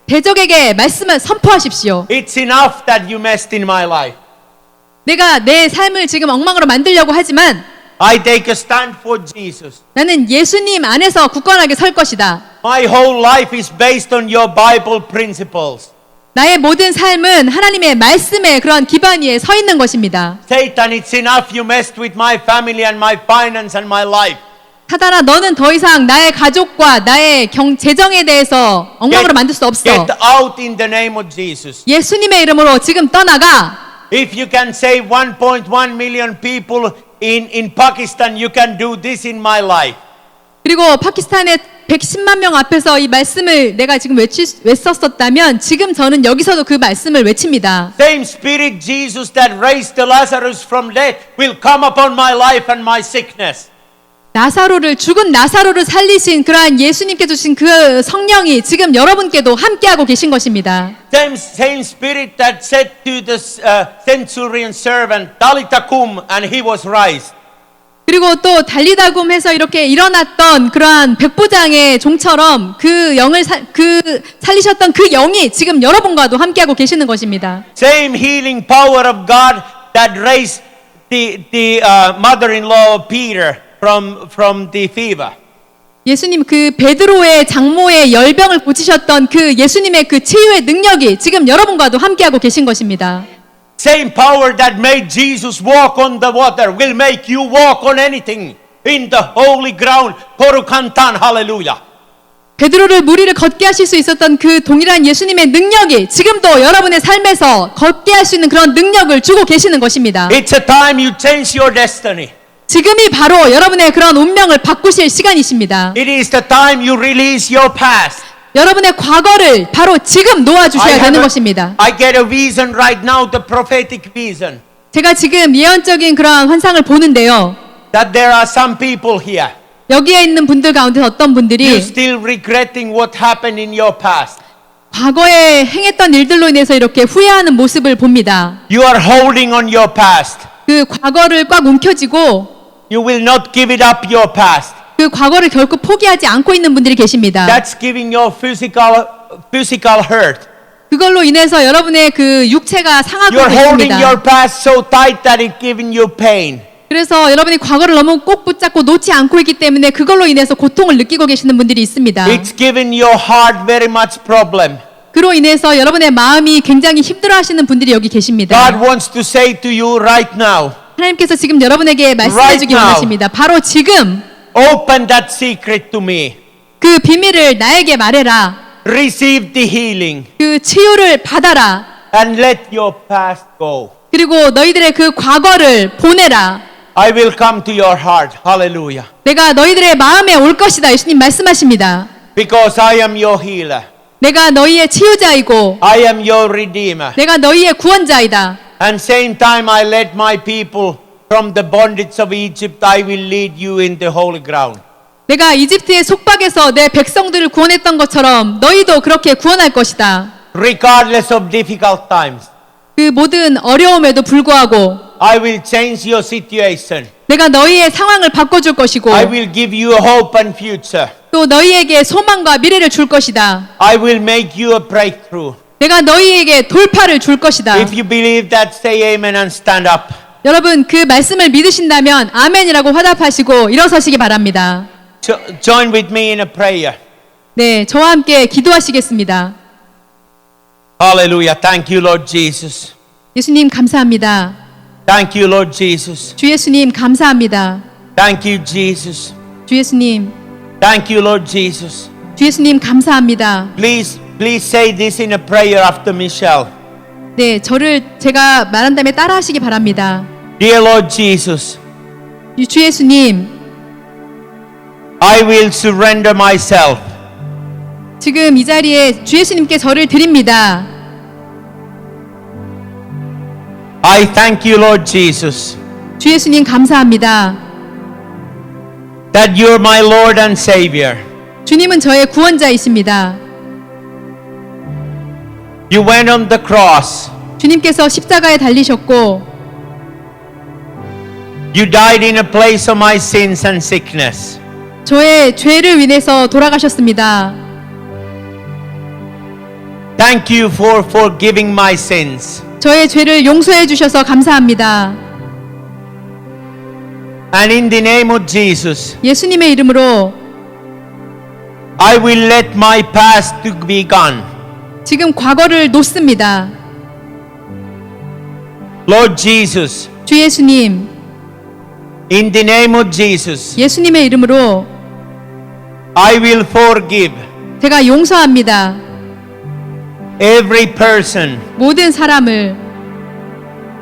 대적에게 말씀을 선포하십시오. it's enough that you messed in my life. 내가 내 삶을 지금 엉망으로 만들려고 하지만 I take a stand for Jesus. 나는 예수님 안에서 굳건하게 설 것이다. My whole life is based on your Bible principles. 나의 모든 삶은 하나님의 말씀에 그런 기반 위에 서 있는 것입니다. Satan, it's enough you messed with my family and my finance and my life. 사단아 너는 더 이상 나의 가족과 나의 재정에 대해서 엉망으로 만들 수 없어. Get out in the name of Jesus. 예수님의 이름으로 지금 떠나가. If you can save 1.1 million people in Pakistan, you can do this in my life. 그리고 파키스탄의 110만 명 앞에서 이 말씀을 내가 지금 외쳤었다면 지금 저는 여기서도 그 말씀을 외칩니다. Same Spirit Jesus that raised the Lazarus from death will come upon my life and my sickness. 죽은 나사로를 살리신 그러한 예수님께 주신 그 성령이 지금 여러분께도 함께하고 계신 것입니다. Same Spirit that said to the centurion servant, Talitha cum, and he was raised. 그리고 또 달리다굼해서 이렇게 일어났던 그러한 백부장의 종처럼 그 영을 살리셨던 그 영이 지금 여러분과도 함께하고 계시는 것입니다. Same healing power of God that raised the mother-in-law of Peter from the fever. 예수님 그 베드로의 장모의 열병을 고치셨던 그 예수님의 그 치유의 능력이 지금 여러분과도 함께하고 계신 것입니다. Same power that made Jesus walk on the water will make you walk on anything in the holy ground. Korukantan, hallelujah. 베드로를 물 위를 걷게 하실 수 있었던 그 동일한 예수님의 능력이 지금도 여러분의 삶에서 걷게 할 수 있는 그런 능력을 주고 계시는 것입니다. It's a time you change your destiny. 지금이 바로 여러분의 그런 운명을 바꾸실 시간이십니다. It is the time you release your past. 여러분의 과거를 바로 지금 놓아주셔야 되는 것입니다. I get a vision right now, the prophetic vision, 제가 지금 예언적인 그러한 환상을 보는데요. that there are some people here. 여기에 있는 분들 가운데 어떤 분들이 You're still regretting what happened in your past. 과거에 행했던 일들로 인해서 이렇게 후회하는 모습을 봅니다. You are holding on your past. 그 과거를 꽉 움켜쥐고 You will not give it up your past. 그 과거를 결코 포기하지 않고 있는 분들이 계십니다. That's giving your physical hurt. 그걸로 인해서 여러분의 그 육체가 상하고 You're holding 있습니다. your past so tight that it's giving you pain. 그래서 여러분이 과거를 너무 꼭 붙잡고 놓지 않고 있기 때문에 그걸로 인해서 고통을 느끼고 계시는 분들이 있습니다. It's giving your heart very much problem. 그로 인해서 여러분의 마음이 굉장히 힘들어하시는 분들이 여기 계십니다. God wants to say to you right now, 하나님께서 지금 여러분에게 말씀해주기 Right now. 원하십니다. 바로 지금 open that secret to me. 그 비밀을 나에게 말해라. Receive the healing 그 치유를 받아라. and let your past go. 그리고 너희들의 그 과거를 보내라. I will come to your heart. Hallelujah. 내가 너희들의 마음에 올 것이다. 예수님 말씀하십니다. Because I am your healer. 내가 너희의 치유자이고 I am your redeemer. 내가 너희의 구원자이다. And same time I led my people from the bondage of Egypt, I will lead you in the holy ground. 내가 이집트의 속박에서 내 백성들을 구원했던 것처럼 너희도 그렇게 구원할 것이다. Regardless of difficult times, 그 모든 어려움에도 불구하고 I will change your situation. 내가 너희의 상황을 바꿔줄 것이고 I will give you a hope and future. 또 너희에게 소망과 미래를 줄 것이다. I will make you a breakthrough. 내가 너희에게 돌파를 줄 것이다. If you believe that, say amen and stand up. 여러분 그 말씀을 믿으신다면 아멘이라고 화답하시고 일어서시기 바랍니다. Join with me in a prayer. 네, 저와 함께 기도하시겠습니다. Hallelujah. Thank you, Lord Jesus. 예수님 감사합니다. Thank you, Lord Jesus. 주 예수님 감사합니다. Thank you, Jesus. 주 예수님, Thank you, Lord Jesus. 주 예수님 감사합니다. Please say this in a prayer after Michelle. 네, 제가 말한 다음에 따라하시기 바랍니다. Dear Lord Jesus, 주 예수님, I will surrender myself. 지금 이 자리에 주 예수님께 저를 드립니다. I thank you, Lord Jesus, 주 예수님 감사합니다. that you're my Lord and Savior. 주님은 저의 구원자이십니다. You went on the cross. 주님께서 십자가에 달리셨고 You died in a place of my sins and sickness. 저의 죄를 위해서 돌아가셨습니다. Thank you for forgiving my sins. 저의 죄를 용서해 주셔서 감사합니다. And in the name of Jesus, 예수님의 이름으로 I will let my past to be gone. 지금 과거를 놓습니다. Lord Jesus, 주 예수님, in the name of Jesus, 예수님의 이름으로 I will forgive 제가 용서합니다. every person 모든 사람을,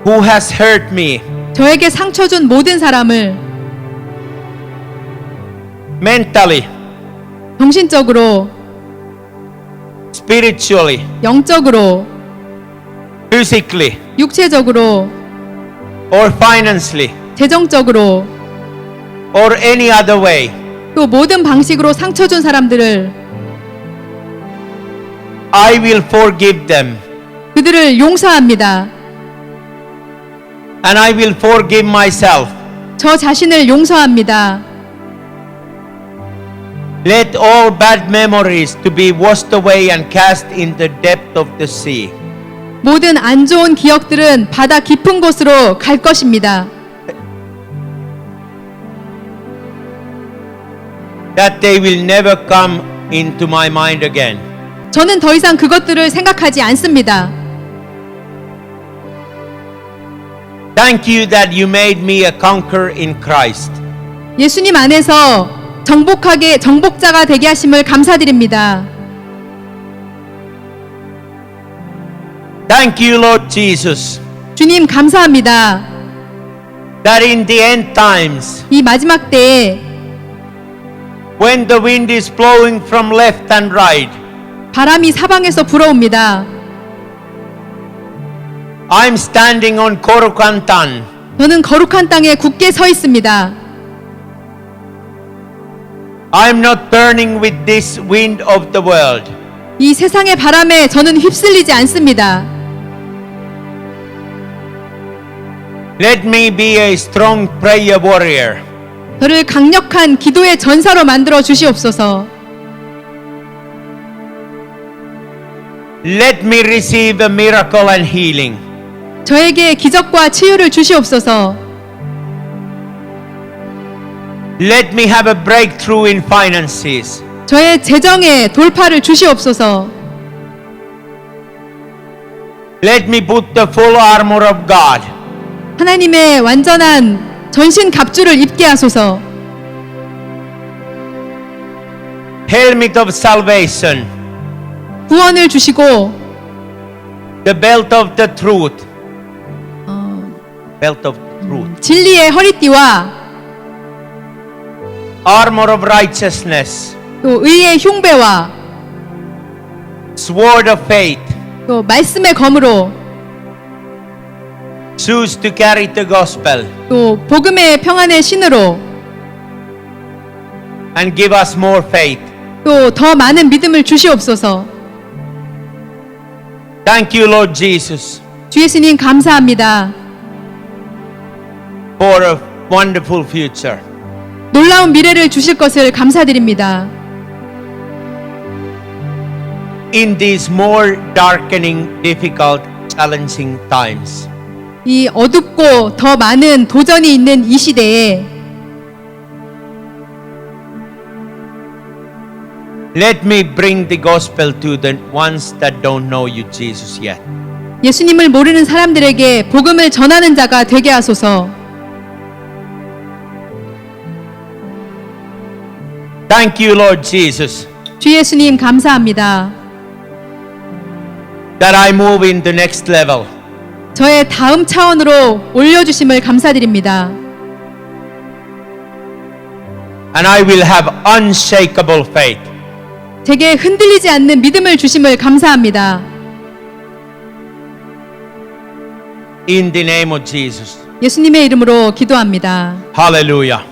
who has hurt me. 저에게 상처 준 모든 사람을 mentally, 정신적으로, spiritually, 영적으로, physically, 육체적으로, or financially, 재정적으로, or any other way, 또 모든 방식으로 상처 준 사람들을 I will forgive them. 그들을 용서합니다. And I will forgive myself. 저 자신을 용서합니다. Let all bad memories to be washed away and cast in the depth of the sea. 모든 안 좋은 기억들은 바다 깊은 곳으로 갈 것입니다. That they will never come into my mind again. 저는 더 이상 그것들을 생각하지 않습니다. Thank you that you made me a conqueror in Christ. 예수님 안에서 정복자가 되게 하심을 감사드립니다. Thank you, Lord Jesus, 주님 감사합니다. that in the end times, 이 마지막 때에 when the wind is blowing from left and right, 바람이 사방에서 불어옵니다. I'm standing on Korukantan. 저는 거룩한 땅에 굳게 서 있습니다. I'm not burning with this wind of the world. 이 세상의 바람에 저는 휩쓸리지 않습니다. Let me be a strong prayer warrior. 저를 강력한 기도의 전사로 만들어 주시옵소서. Let me receive a miracle and healing. 저에게 기적과 치유를 주시옵소서. Let me have a breakthrough in finances. 저의 재정에 돌파를 주시옵소서. Let me put the full armor of God. 하나님의 완전한 전신 갑주를 입게 하소서. Helmet of salvation. 구원을 주시고 The belt of the truth. Belt of truth. 진리의 허리띠와 Armor of righteousness. 또 의의 흉배와 Sword of faith. 또 말씀의 검으로 Shoes to carry the gospel. 또 복음의 평안의 신으로 And give us more faith. 또 더 많은 믿음을 주시옵소서. Thank you, Lord Jesus, 주 예수님 감사합니다. for a wonderful future. 놀라운 미래를 주실 것을 감사드립니다. In these more darkening, difficult, challenging times. 이 어둡고 더 많은 도전이 있는 이 시대에 Let me bring the gospel to the ones that don't know you, Jesus, yet. 예수님을 모르는 사람들에게 복음을 전하는 자가 되게 하소서. Thank you, Lord Jesus, 주 예수님 감사합니다. that I move in the next level. 저의 다음 차원으로 올려주심을 감사드립니다. And I will have unshakable faith. 제게 흔들리지 않는 믿음을 주심을 감사합니다. In the name of Jesus. 예수님의 이름으로 기도합니다. Hallelujah.